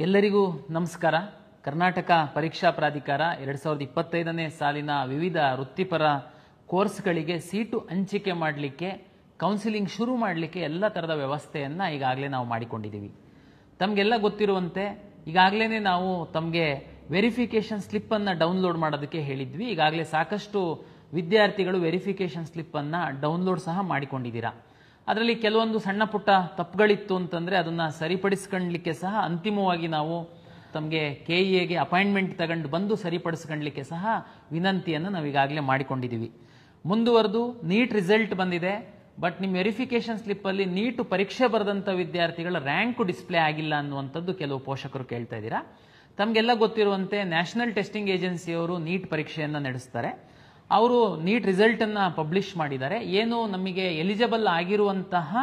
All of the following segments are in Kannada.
ಎಲ್ಲರಿಗೂ ನಮಸ್ಕಾರ. ಕರ್ನಾಟಕ ಪರೀಕ್ಷಾ ಪ್ರಾಧಿಕಾರ 2025ನೇ ಸಾಲಿನ ವಿವಿಧ ವೃತ್ತಿಪರ ಕೋರ್ಸ್ಗಳಿಗೆ ಸೀಟು ಹಂಚಿಕೆ ಮಾಡಲಿಕ್ಕೆ, ಕೌನ್ಸಿಲಿಂಗ್ ಶುರು ಮಾಡಲಿಕ್ಕೆ ಎಲ್ಲ ಥರದ ವ್ಯವಸ್ಥೆಯನ್ನು ಈಗಾಗಲೇ ನಾವು ಮಾಡಿಕೊಂಡಿದ್ದೀವಿ. ತಮಗೆಲ್ಲ ಗೊತ್ತಿರುವಂತೆ ಈಗಾಗಲೇ ನಾವು ತಮಗೆ ವೆರಿಫಿಕೇಷನ್ ಸ್ಲಿಪ್ಪನ್ನು ಡೌನ್ಲೋಡ್ ಮಾಡೋದಕ್ಕೆ ಹೇಳಿದ್ವಿ. ಈಗಾಗಲೇ ಸಾಕಷ್ಟು ವಿದ್ಯಾರ್ಥಿಗಳು ವೆರಿಫಿಕೇಷನ್ ಸ್ಲಿಪ್ಪನ್ನು ಡೌನ್ಲೋಡ್ ಸಹ ಮಾಡಿಕೊಂಡಿದ್ದೀರಾ. ಅದರಲ್ಲಿ ಕೆಲವೊಂದು ಸಣ್ಣ ಪುಟ್ಟ ತಪ್ಪುಗಳಿತ್ತು ಅಂತಂದರೆ ಅದನ್ನು ಸರಿಪಡಿಸ್ಕೊಳ್ಳಲಿಕ್ಕೆ ಸಹ ಅಂತಿಮವಾಗಿ ನಾವು ತಮಗೆ KEAಗೆ ಅಪಾಯಿಂಟ್ಮೆಂಟ್ ತಗೊಂಡು ಬಂದು ಸರಿಪಡಿಸ್ಕೊಳ್ಳಲಿಕ್ಕೆ ಸಹ ವಿನಂತಿಯನ್ನು ನಾವು ಈಗಾಗಲೇ ಮಾಡಿಕೊಂಡಿದ್ದೀವಿ. ಮುಂದುವರೆದು ನೀಟ್ ರಿಸಲ್ಟ್ ಬಂದಿದೆ. ಬಟ್ ನಿಮ್ಮ ವೆರಿಫಿಕೇಷನ್ ಸ್ಲಿಪ್ಪಲ್ಲಿ ನೀಟ್ ಪರೀಕ್ಷೆ ಬರೆದಂಥ ವಿದ್ಯಾರ್ಥಿಗಳ ರ್ಯಾಂಕು ಡಿಸ್ಪ್ಲೇ ಆಗಿಲ್ಲ ಅನ್ನುವಂಥದ್ದು ಕೆಲವು ಪೋಷಕರು ಕೇಳ್ತಾ ಇದ್ದೀರಾ. ತಮಗೆಲ್ಲ ಗೊತ್ತಿರುವಂತೆ ನ್ಯಾಷನಲ್ ಟೆಸ್ಟಿಂಗ್ ಏಜೆನ್ಸಿಯವರು ನೀಟ್ ಪರೀಕ್ಷೆಯನ್ನು ನಡೆಸ್ತಾರೆ. ಅವರು ನೀಟ್ ರಿಸಲ್ಟನ್ನು ಪಬ್ಲಿಷ್ ಮಾಡಿದ್ದಾರೆ. ಏನು ನಮಗೆ ಎಲಿಜಿಬಲ್ ಆಗಿರುವಂತಹ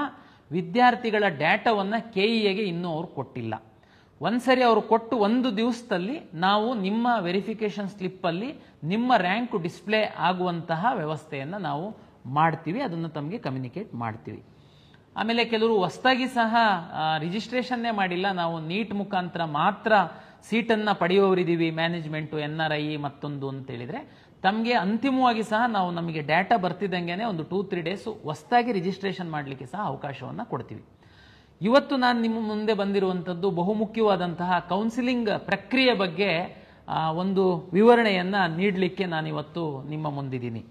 ವಿದ್ಯಾರ್ಥಿಗಳ ಡೇಟಾವನ್ನು KEAಗೆ ಇನ್ನೂ ಅವರು ಕೊಟ್ಟಿಲ್ಲ. ಒಂದ್ಸರಿ ಅವರು ಕೊಟ್ಟು ಒಂದು ದಿವಸದಲ್ಲಿ ನಾವು ನಿಮ್ಮ ವೆರಿಫಿಕೇಷನ್ ಸ್ಲಿಪ್ಪಲ್ಲಿ ನಿಮ್ಮ ರ್ಯಾಂಕು ಡಿಸ್ಪ್ಲೇ ಆಗುವಂತಹ ವ್ಯವಸ್ಥೆಯನ್ನು ನಾವು ಮಾಡ್ತೀವಿ. ಅದನ್ನು ತಮಗೆ ಕಮ್ಯುನಿಕೇಟ್ ಮಾಡ್ತೀವಿ. ಆಮೇಲೆ ಕೆಲವರು ಹೊಸದಾಗಿ ಸಹ ರಿಜಿಸ್ಟ್ರೇಷನ್ನೇ ಮಾಡಿಲ್ಲ, ನಾವು ನೀಟ್ ಮುಖಾಂತರ ಮಾತ್ರ ಸೀಟನ್ನು ಪಡೆಯುವವರಿದ್ದೀವಿ, ಮ್ಯಾನೇಜ್ಮೆಂಟು, NRI ಮತ್ತೊಂದು ಅಂತ ಹೇಳಿದರೆ ತಮಗೆ ಅಂತಿಮವಾಗಿ ಸಹ ನಾವು ನಮಗೆ ಡೇಟಾ ಬರ್ತಿದ್ದಂಗೆ ಒಂದು 2-3 ಡೇಸು ಹೊಸದಾಗಿ ರಿಜಿಸ್ಟ್ರೇಷನ್ ಮಾಡಲಿಕ್ಕೆ ಸಹ ಅವಕಾಶವನ್ನು ಕೊಡ್ತೀವಿ. ಇವತ್ತು ನಾನು ನಿಮ್ಮ ಮುಂದೆ ಬಂದಿರುವಂಥದ್ದು ಬಹುಮುಖ್ಯವಾದಂತಹ ಕೌನ್ಸಿಲಿಂಗ್ ಪ್ರಕ್ರಿಯೆ ಬಗ್ಗೆ ಒಂದು ವಿವರಣೆಯನ್ನು ನೀಡಲಿಕ್ಕೆ ನಾನಿವತ್ತು ನಿಮ್ಮ ಮುಂದಿದ್ದೀನಿ.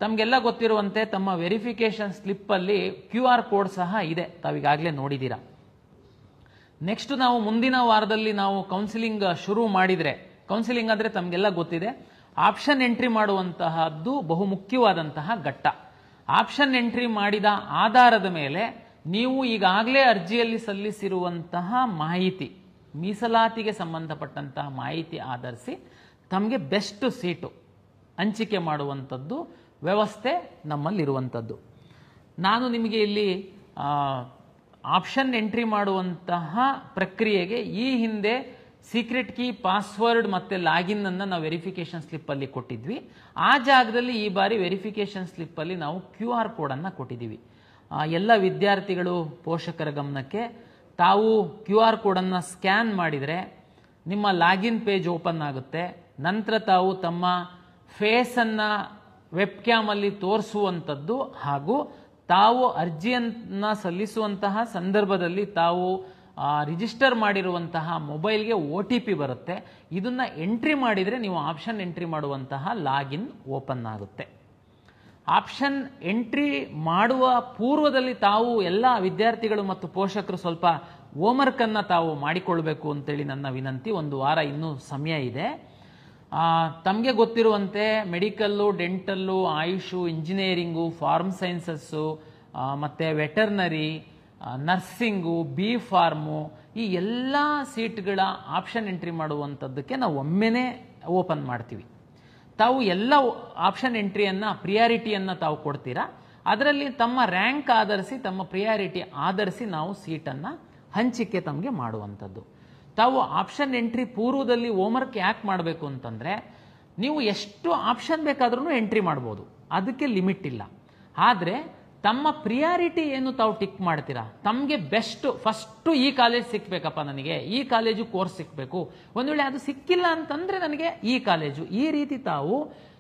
ತಮಗೆಲ್ಲ ಗೊತ್ತಿರುವಂತೆ ತಮ್ಮ ವೆರಿಫಿಕೇಷನ್ ಸ್ಲಿಪ್ಪಲ್ಲಿ QR ಕೋಡ್ ಸಹ ಇದೆ, ತಾವೀಗಾಗಲೇ ನೋಡಿದ್ದೀರಾ. ನೆಕ್ಸ್ಟ್ ನಾವು ಮುಂದಿನ ವಾರದಲ್ಲಿ ನಾವು ಕೌನ್ಸಿಲಿಂಗ್ ಶುರು ಮಾಡಿದರೆ, ಕೌನ್ಸಿಲಿಂಗ್ ಅಂದರೆ ತಮಗೆಲ್ಲ ಗೊತ್ತಿದೆ, ಆಪ್ಷನ್ ಎಂಟ್ರಿ ಮಾಡುವಂತಹದ್ದು ಬಹುಮುಖ್ಯವಾದಂತಹ ಘಟ್ಟ. ಆಪ್ಷನ್ ಎಂಟ್ರಿ ಮಾಡಿದ ಆಧಾರದ ಮೇಲೆ ನೀವು ಈಗಾಗಲೇ ಅರ್ಜಿಯಲ್ಲಿ ಸಲ್ಲಿಸಿರುವಂತಹ ಮಾಹಿತಿ, ಮೀಸಲಾತಿಗೆ ಸಂಬಂಧಪಟ್ಟಂತಹ ಮಾಹಿತಿ ಆಧರಿಸಿ ತಮಗೆ ಬೆಸ್ಟ್ ಸೀಟು ಹಂಚಿಕೆ ಮಾಡುವಂಥದ್ದು ವ್ಯವಸ್ಥೆ ನಮ್ಮಲ್ಲಿರುವಂಥದ್ದು. ನಾನು ನಿಮಗೆ ಇಲ್ಲಿ ಆಪ್ಷನ್ ಎಂಟ್ರಿ ಮಾಡುವಂತಹ ಪ್ರಕ್ರಿಯೆಗೆ ಈ ಹಿಂದೆ ಸೀಕ್ರೆಟ್ ಕೀ, ಪಾಸ್ವರ್ಡ್ ಮತ್ತು ಲಾಗಿನ್ ಅನ್ನು ನಾವು ವೆರಿಫಿಕೇಷನ್ ಸ್ಲಿಪ್ಪಲ್ಲಿ ಕೊಟ್ಟಿದ್ವಿ. ಆ ಜಾಗದಲ್ಲಿ ಈ ಬಾರಿ ವೆರಿಫಿಕೇಷನ್ ಸ್ಲಿಪ್ಪಲ್ಲಿ ನಾವು QR ಕೋಡನ್ನು ಕೊಟ್ಟಿದ್ದೀವಿ. ಎಲ್ಲ ವಿದ್ಯಾರ್ಥಿಗಳು ಪೋಷಕರ ಗಮನಕ್ಕೆ, ತಾವು QR ಕೋಡನ್ನು ಸ್ಕ್ಯಾನ್ ಮಾಡಿದರೆ ನಿಮ್ಮ ಲಾಗಿನ್ ಪೇಜ್ ಓಪನ್ ಆಗುತ್ತೆ. ನಂತರ ತಾವು ತಮ್ಮ ಫೇಸನ್ನು ವೆಬ್ ಕ್ಯಾಮಲ್ಲಿ ತೋರಿಸುವಂಥದ್ದು ಹಾಗೂ ತಾವು ಅರ್ಜಿಯನ್ನು ಸಲ್ಲಿಸುವಂತಹ ಸಂದರ್ಭದಲ್ಲಿ ತಾವು ರಿಜಿಸ್ಟರ್ ಮಾಡಿರುವಂತಹ ಮೊಬೈಲ್ಗೆ OTP ಬರುತ್ತೆ. ಇದನ್ನು ಎಂಟ್ರಿ ಮಾಡಿದರೆ ನೀವು ಆಪ್ಷನ್ ಎಂಟ್ರಿ ಮಾಡುವಂತಹ ಲಾಗಿನ್ ಓಪನ್ ಆಗುತ್ತೆ. ಆಪ್ಷನ್ ಎಂಟ್ರಿ ಮಾಡುವ ಪೂರ್ವದಲ್ಲಿ ತಾವು ಎಲ್ಲ ವಿದ್ಯಾರ್ಥಿಗಳು ಮತ್ತು ಪೋಷಕರು ಸ್ವಲ್ಪ ಹೋಮ್ವರ್ಕನ್ನು ತಾವು ಮಾಡಿಕೊಳ್ಬೇಕು ಅಂತೇಳಿ ನನ್ನ ವಿನಂತಿ. ಒಂದು ವಾರ ಇನ್ನೂ ಸಮಯ ಇದೆ. ತಮಗೆ ಗೊತ್ತಿರುವಂತೆ medical, dental, Ayush, engineering, pharm sciences ಮತ್ತು ವೆಟರ್ನರಿ, ನರ್ಸಿಂಗು, B.Pharm ಈ ಎಲ್ಲ ಸೀಟ್ಗಳ ಆಪ್ಷನ್ ಎಂಟ್ರಿ ಮಾಡುವಂಥದ್ದಕ್ಕೆ ನಾವು ಒಮ್ಮೆನೇ ಓಪನ್ ಮಾಡ್ತೀವಿ. ತಾವು ಎಲ್ಲ ಆಪ್ಷನ್ ಎಂಟ್ರಿಯನ್ನು, ಪ್ರಿಯಾರಿಟಿಯನ್ನು ತಾವು ಕೊಡ್ತೀರಾ. ಅದರಲ್ಲಿ ತಮ್ಮ ರ್ಯಾಂಕ್ ಆಧರಿಸಿ, ತಮ್ಮ ಪ್ರಿಯಾರಿಟಿ ಆಧರಿಸಿ ನಾವು ಸೀಟನ್ನು ಹಂಚಿಕೆ ತಮಗೆ ಮಾಡುವಂಥದ್ದು. ತಾವು ಆಪ್ಷನ್ ಎಂಟ್ರಿ ಪೂರ್ವದಲ್ಲಿ ಹೋಮ್ವರ್ಕ್ ಯಾಕೆ ಮಾಡಬೇಕು ಅಂತಂದರೆ, ನೀವು ಎಷ್ಟು ಆಪ್ಷನ್ ಬೇಕಾದ್ರೂ ಎಂಟ್ರಿ ಮಾಡ್ಬೋದು, ಅದಕ್ಕೆ ಲಿಮಿಟ್ ಇಲ್ಲ. ಆದರೆ ತಮ್ಮ ಪ್ರಿಯಾರಿಟಿ ಏನು ತಾವು ಟಿಕ್ ಮಾಡ್ತೀರಾ, ತಮಗೆ ಬೆಸ್ಟ್ ಫಸ್ಟು ಈ ಕಾಲೇಜ್ ಸಿಕ್ಕಬೇಕಪ್ಪ, ನನಗೆ ಈ ಕಾಲೇಜು ಕೋರ್ಸ್ ಸಿಕ್ಕಬೇಕು, ಒಂದು ವೇಳೆ ಅದು ಸಿಕ್ಕಿಲ್ಲ ಅಂತಂದರೆ ನನಗೆ ಈ ಕಾಲೇಜು, ಈ ರೀತಿ ತಾವು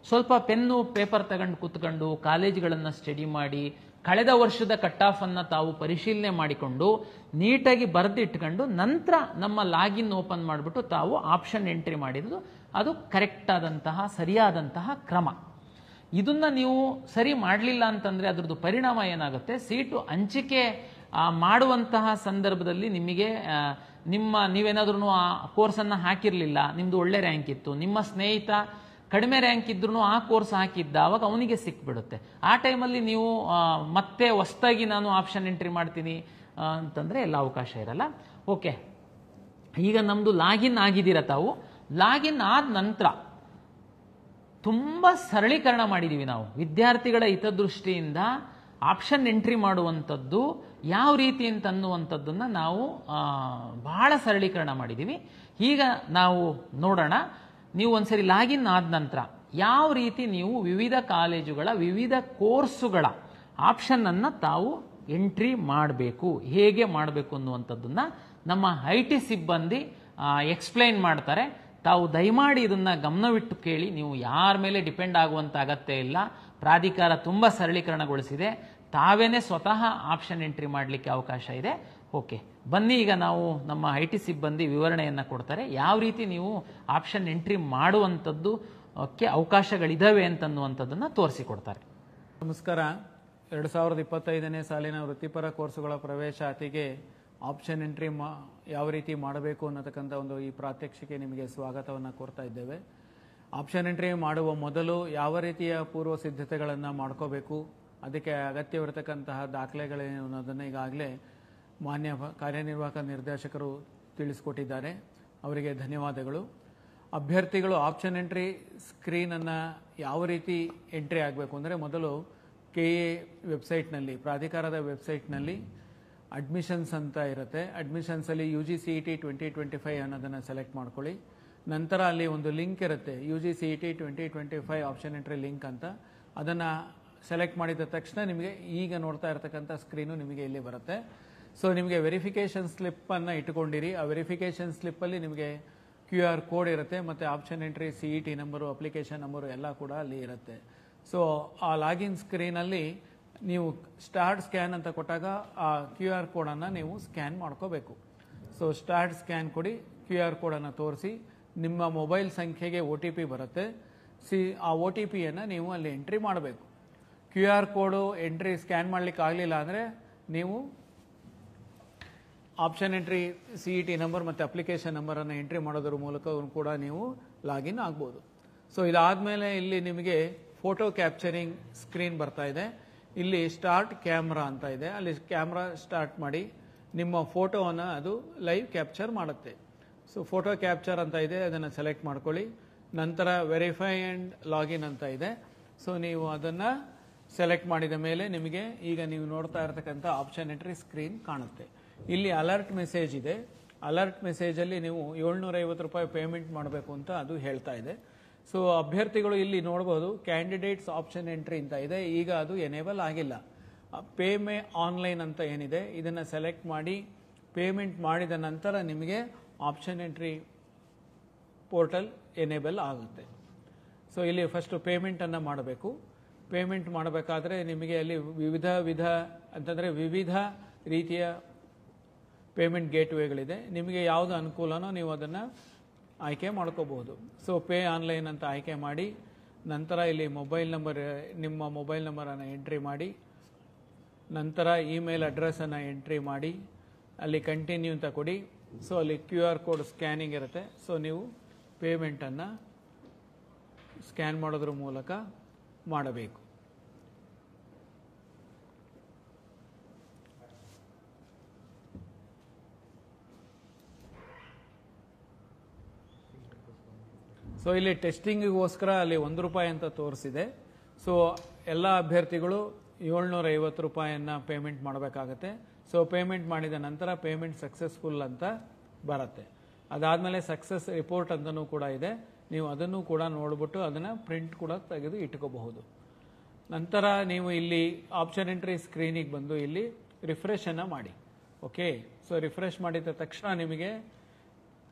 ಸ್ವಲ್ಪ ಪೆನ್ನು ಪೇಪರ್ ತಗೊಂಡು ಕೂತ್ಕೊಂಡು ಕಾಲೇಜುಗಳನ್ನು ಸ್ಟಡಿ ಮಾಡಿ ಕಳೆದ ವರ್ಷದ ಕಟ್ ಆಫನ್ನು ತಾವು ಪರಿಶೀಲನೆ ಮಾಡಿಕೊಂಡು ನೀಟಾಗಿ ಬರೆದಿಟ್ಕೊಂಡು ನಂತರ ನಮ್ಮ ಲಾಗಿನ್ ಓಪನ್ ಮಾಡಿಬಿಟ್ಟು ತಾವು ಆಪ್ಷನ್ ಎಂಟ್ರಿ ಮಾಡಿದ್ದು ಅದು ಕರೆಕ್ಟ್ ಆದಂತಹ ಸರಿಯಾದಂತಹ ಕ್ರಮ. ಇದನ್ನು ನೀವು ಸರಿ ಮಾಡಲಿಲ್ಲ ಅಂತಂದರೆ ಅದರದ್ದು ಪರಿಣಾಮ ಏನಾಗುತ್ತೆ, ಸೀಟು ಹಂಚಿಕೆ ಮಾಡುವಂತಹ ಸಂದರ್ಭದಲ್ಲಿ ನಿಮಗೆ ನೀವೇನಾದ್ರೂ ಆ ಕೋರ್ಸನ್ನು ಹಾಕಿರಲಿಲ್ಲ, ನಿಮ್ಮದು ಒಳ್ಳೆ ರ್ಯಾಂಕ್ ಇತ್ತು, ನಿಮ್ಮ ಸ್ನೇಹಿತ ಕಡಿಮೆ ರ್ಯಾಂಕ್ ಇದ್ರೂ ಆ ಕೋರ್ಸ್ ಹಾಕಿದ್ದ, ಅವಾಗ ಅವನಿಗೆ ಸಿಕ್ಬಿಡುತ್ತೆ. ಆ ಟೈಮಲ್ಲಿ ನೀವು ಮತ್ತೆ ಹೊಸದಾಗಿ ನಾನು ಆಪ್ಷನ್ ಎಂಟ್ರಿ ಮಾಡ್ತೀನಿ ಅಂತಂದರೆ ಎಲ್ಲ ಅವಕಾಶ ಇರಲ್ಲ. ಓಕೆ, ಈಗ ನಮ್ಮದು ಲಾಗಿನ್ ಆಗಿದ್ದೀರ. ತಾವು ಲಾಗಿನ್ ಆದ ನಂತರ ತುಂಬ ಸರಳೀಕರಣ ಮಾಡಿದ್ದೀವಿ ನಾವು. ವಿದ್ಯಾರ್ಥಿಗಳ ಹಿತದೃಷ್ಟಿಯಿಂದ ಆಪ್ಷನ್ ಎಂಟ್ರಿ ಮಾಡುವಂಥದ್ದು ಯಾವ ರೀತಿ ಅಂತ ಅನ್ನುವಂಥದ್ದನ್ನು ನಾವು ಬಹಳ ಸರಳೀಕರಣ ಮಾಡಿದ್ದೀವಿ. ಈಗ ನಾವು ನೋಡೋಣ. ನೀವು ಒಂದ್ಸರಿ ಲಾಗಿನ್ ಆದ ನಂತರ ಯಾವ ರೀತಿ ನೀವು ವಿವಿಧ ಕಾಲೇಜುಗಳ ವಿವಿಧ ಕೋರ್ಸುಗಳ ಆಪ್ಷನನ್ನು ತಾವು ಎಂಟ್ರಿ ಮಾಡಬೇಕು, ಹೇಗೆ ಮಾಡಬೇಕು ಅನ್ನುವಂಥದ್ದನ್ನು ನಮ್ಮ IT ಸಿಬ್ಬಂದಿ ಎಕ್ಸ್ಪ್ಲೈನ್ ಮಾಡ್ತಾರೆ. ತಾವು ದಯಮಾಡಿ ಇದನ್ನು ಗಮನವಿಟ್ಟು ಕೇಳಿ. ನೀವು ಯಾರ ಮೇಲೆ ಡಿಪೆಂಡ್ ಆಗುವಂಥ ಅಗತ್ಯ ಇಲ್ಲ. ಪ್ರಾಧಿಕಾರ ತುಂಬ ಸರಳೀಕರಣಗೊಳಿಸಿದೆ. ತಾವೇನೇ ಸ್ವತಃ ಆಪ್ಷನ್ ಎಂಟ್ರಿ ಮಾಡಲಿಕ್ಕೆ ಅವಕಾಶ ಇದೆ. ಓಕೆ, ಬನ್ನಿ ಈಗ ನಾವು ನಮ್ಮ IT ಸಿಬ್ಬಂದಿ ವಿವರಣೆಯನ್ನು ಕೊಡ್ತಾರೆ. ಯಾವ ರೀತಿ ನೀವು ಆಪ್ಷನ್ ಎಂಟ್ರಿ ಮಾಡುವಂಥದ್ದು ಅವಕಾಶಗಳಿದ್ದಾವೆ ಅಂತನ್ನುವಂಥದ್ದನ್ನು ತೋರಿಸಿಕೊಡ್ತಾರೆ. ನಮಸ್ಕಾರ. 2025ನೇ ಸಾಲಿನ ವೃತ್ತಿಪರ ಕೋರ್ಸುಗಳ ಪ್ರವೇಶಾತಿಗೆ ಆಪ್ಷನ್ ಎಂಟ್ರಿ ಯಾವ ರೀತಿ ಮಾಡಬೇಕು ಅನ್ನತಕ್ಕಂಥ ಒಂದು ಈ ಪ್ರಾತ್ಯಕ್ಷಿಕೆ ನಿಮಗೆ ಸ್ವಾಗತವನ್ನು ಕೋರ್ತಾ ಇದ್ದೇವೆ. ಆಪ್ಷನ್ ಎಂಟ್ರಿ ಮಾಡುವ ಮೊದಲು ಯಾವ ರೀತಿಯ ಪೂರ್ವ ಸಿದ್ಧತೆಗಳನ್ನು ಮಾಡ್ಕೋಬೇಕು, ಅದಕ್ಕೆ ಅಗತ್ಯವಿರತಕ್ಕಂತಹ ದಾಖಲೆಗಳೇನು ಅನ್ನೋದನ್ನು ಈಗಾಗಲೇ ಮಾನ್ಯ ಕಾರ್ಯನಿರ್ವಾಹಕ ನಿರ್ದೇಶಕರು ತಿಳಿಸಿಕೊಟ್ಟಿದ್ದಾರೆ. ಅವರಿಗೆ ಧನ್ಯವಾದಗಳು. ಅಭ್ಯರ್ಥಿಗಳು ಆಪ್ಷನ್ ಎಂಟ್ರಿ ಸ್ಕ್ರೀನನ್ನು ಯಾವ ರೀತಿ ಎಂಟ್ರಿ ಆಗಬೇಕು ಅಂದರೆ, ಮೊದಲು KA ವೆಬ್ಸೈಟ್ನಲ್ಲಿ, ಪ್ರಾಧಿಕಾರದ ವೆಬ್ಸೈಟ್ನಲ್ಲಿ ಅಡ್ಮಿಷನ್ಸ್ ಅಂತ ಇರುತ್ತೆ. ಅಡ್ಮಿಷನ್ಸಲ್ಲಿ UGCET 2025 ಅನ್ನೋದನ್ನು ಸೆಲೆಕ್ಟ್ ಮಾಡ್ಕೊಳ್ಳಿ. ನಂತರ ಅಲ್ಲಿ ಒಂದು ಲಿಂಕ್ ಇರುತ್ತೆ, UGCET 2025 ಆಪ್ಷನ್ ಎಂಟ್ರಿ ಲಿಂಕ್ ಅಂತ. ಅದನ್ನು ಸೆಲೆಕ್ಟ್ ಮಾಡಿದ ತಕ್ಷಣ ನಿಮಗೆ ಈಗ ನೋಡ್ತಾ ಇರತಕ್ಕಂಥ ಸ್ಕ್ರೀನು ನಿಮಗೆ ಇಲ್ಲಿ ಬರುತ್ತೆ. ಸೊ ನಿಮಗೆ ವೆರಿಫಿಕೇಷನ್ ಸ್ಲಿಪ್ಪನ್ನು ಇಟ್ಕೊಂಡಿರಿ. ಆ ವೆರಿಫಿಕೇಷನ್ ಸ್ಲಿಪ್ಪಲ್ಲಿ ನಿಮಗೆ QR ಕೋಡ್ ಇರುತ್ತೆ ಮತ್ತು option entry CET number, application number ಎಲ್ಲ ಕೂಡ ಅಲ್ಲಿ ಇರುತ್ತೆ. ಸೊ ಆ ಲಾಗಿನ್ ಸ್ಕ್ರೀನಲ್ಲಿ ನೀವು ಸ್ಟಾರ್ಟ್ ಸ್ಕ್ಯಾನ್ ಅಂತ ಕೊಟ್ಟಾಗ ಆ QR ಕೋಡನ್ನು ನೀವು ಸ್ಕ್ಯಾನ್ ಮಾಡ್ಕೋಬೇಕು. ಸೊ ಸ್ಟಾರ್ಟ್ ಸ್ಕ್ಯಾನ್ ಕೊಡಿ, QR ಕೋಡನ್ನು ತೋರಿಸಿ, ನಿಮ್ಮ ಮೊಬೈಲ್ ಸಂಖ್ಯೆಗೆ OTP ಬರುತ್ತೆ. ಆ OTPಯನ್ನು ನೀವು ಅಲ್ಲಿ ಎಂಟ್ರಿ ಮಾಡಬೇಕು. QR ಕೋಡು ಎಂಟ್ರಿ ಸ್ಕ್ಯಾನ್ ಮಾಡಲಿಕ್ಕೆ ಆಗಲಿಲ್ಲ ಅಂದರೆ ನೀವು ಆಪ್ಷನ್ ಎಂಟ್ರಿ CET ನಂಬರ್ ಮತ್ತು ಅಪ್ಲಿಕೇಶನ್ ನಂಬರನ್ನು ಎಂಟ್ರಿ ಮಾಡೋದ್ರ ಮೂಲಕ ಕೂಡ ನೀವು ಲಾಗಿನ್ ಆಗ್ಬೋದು. ಸೊ ಇದಾದಮೇಲೆ ಇಲ್ಲಿ ನಿಮಗೆ ಫೋಟೋ ಕ್ಯಾಪ್ಚರಿಂಗ್ ಸ್ಕ್ರೀನ್ ಬರ್ತಾ ಇದೆ. ಇಲ್ಲಿ ಸ್ಟಾರ್ಟ್ ಕ್ಯಾಮ್ರಾ ಅಂತ ಇದೆ, ಅಲ್ಲಿ ಕ್ಯಾಮ್ರಾ ಸ್ಟಾರ್ಟ್ ಮಾಡಿ ನಿಮ್ಮ ಫೋಟೋವನ್ನು ಅದು ಲೈವ್ ಕ್ಯಾಪ್ಚರ್ ಮಾಡುತ್ತೆ. ಸೊ ಫೋಟೋ ಕ್ಯಾಪ್ಚರ್ ಅಂತ ಇದೆ, ಅದನ್ನು ಸೆಲೆಕ್ಟ್ ಮಾಡ್ಕೊಳ್ಳಿ. ನಂತರ ವೆರಿಫೈ ಆ್ಯಂಡ್ ಲಾಗಿನ್ ಅಂತ ಇದೆ. ಸೊ ನೀವು ಅದನ್ನು ಸೆಲೆಕ್ಟ್ ಮಾಡಿದ ಮೇಲೆ ನಿಮಗೆ ಈಗ ನೀವು ನೋಡ್ತಾ ಇರತಕ್ಕಂಥ ಆಪ್ಷನ್ ಎಂಟ್ರಿ ಸ್ಕ್ರೀನ್ ಕಾಣುತ್ತೆ. ಇಲ್ಲಿ ಅಲರ್ಟ್ ಮೆಸೇಜ್ ಇದೆ. ಅಲರ್ಟ್ ಮೆಸೇಜಲ್ಲಿ ನೀವು 750 ರೂಪಾಯಿ ಪೇಮೆಂಟ್ ಮಾಡಬೇಕು ಅಂತ ಅದು ಹೇಳ್ತಾ ಇದೆ. ಸೊ ಅಭ್ಯರ್ಥಿಗಳು ಇಲ್ಲಿ ನೋಡ್ಬೋದು, ಕ್ಯಾಂಡಿಡೇಟ್ಸ್ ಆಪ್ಷನ್ ಎಂಟ್ರಿ ಅಂತ ಇದೆ. ಈಗ ಅದು ಎನೇಬಲ್ ಆಗಿಲ್ಲ. ಪೇ ಆನ್ಲೈನ್ ಅಂತ ಏನಿದೆ ಇದನ್ನು ಸೆಲೆಕ್ಟ್ ಮಾಡಿ ಪೇಮೆಂಟ್ ಮಾಡಿದ ನಂತರ ನಿಮಗೆ ಆಪ್ಷನ್ ಎಂಟ್ರಿ ಪೋರ್ಟಲ್ ಎನೇಬಲ್ ಆಗುತ್ತೆ. ಸೊ ಇಲ್ಲಿ ಫಸ್ಟು ಪೇಮೆಂಟನ್ನು ಮಾಡಬೇಕು. ಪೇಮೆಂಟ್ ಮಾಡಬೇಕಾದ್ರೆ ನಿಮಗೆ ಅಲ್ಲಿ ವಿವಿಧ ರೀತಿಯ ಪೇಮೆಂಟ್ ಗೇಟ್ವೇಗಳಿದೆ. ನಿಮಗೆ ಯಾವುದು ಅನುಕೂಲನೋ ನೀವು ಅದನ್ನು ಆಯ್ಕೆ ಮಾಡ್ಕೋಬಹುದು. ಸೊ ಪೇ ಆನ್ಲೈನ್ ಅಂತ ಆಯ್ಕೆ ಮಾಡಿ ನಂತರ ಇಲ್ಲಿ ನಿಮ್ಮ ಮೊಬೈಲ್ ನಂಬರನ್ನು ಎಂಟ್ರಿ ಮಾಡಿ, ನಂತರ ಇಮೇಲ್ ಅಡ್ರೆಸ್ಸನ್ನು ಎಂಟ್ರಿ ಮಾಡಿ, ಅಲ್ಲಿ ಕಂಟಿನ್ಯೂ ಅಂತ ಕೊಡಿ. ಸೊ ಅಲ್ಲಿ QR ಕೋಡ್ ಸ್ಕ್ಯಾನಿಂಗ್ ಇರುತ್ತೆ. ಸೊ ನೀವು ಪೇಮೆಂಟನ್ನು ಸ್ಕ್ಯಾನ್ ಮಾಡೋದ್ರ ಮೂಲಕ ಮಾಡಬೇಕು. ಸೊ ಇಲ್ಲಿ ಟೆಸ್ಟಿಂಗಿಗೋಸ್ಕರ ಅಲ್ಲಿ 1 ರೂಪಾಯಿ ಅಂತ ತೋರಿಸಿದೆ. ಸೊ ಎಲ್ಲ ಅಭ್ಯರ್ಥಿಗಳು 750 ರೂಪಾಯಿಯನ್ನು ಪೇಮೆಂಟ್ ಮಾಡಬೇಕಾಗತ್ತೆ. ಸೊ ಪೇಮೆಂಟ್ ಮಾಡಿದ ನಂತರ ಪೇಮೆಂಟ್ ಸಕ್ಸಸ್ಫುಲ್ ಅಂತ ಬರುತ್ತೆ. ಅದಾದಮೇಲೆ ಸಕ್ಸಸ್ ರಿಪೋರ್ಟ್ ಅಂತಲೂ ಕೂಡ ಇದೆ. ನೀವು ಅದನ್ನು ಕೂಡ ನೋಡಿಬಿಟ್ಟು ಅದನ್ನು ಪ್ರಿಂಟ್ ಕೂಡ ತೆಗೆದು ಇಟ್ಕೋಬಹುದು. ನಂತರ ನೀವು ಇಲ್ಲಿ ಆಪ್ಷನ್ ಎಂಟ್ರಿ ಸ್ಕ್ರೀನಿಗೆ ಬಂದು ಇಲ್ಲಿ ರಿಫ್ರೆಶನ್ನು ಮಾಡಿ. ಓಕೆ, ಸೊ ರಿಫ್ರೆಶ್ ಮಾಡಿದ ತಕ್ಷಣ ನಿಮಗೆ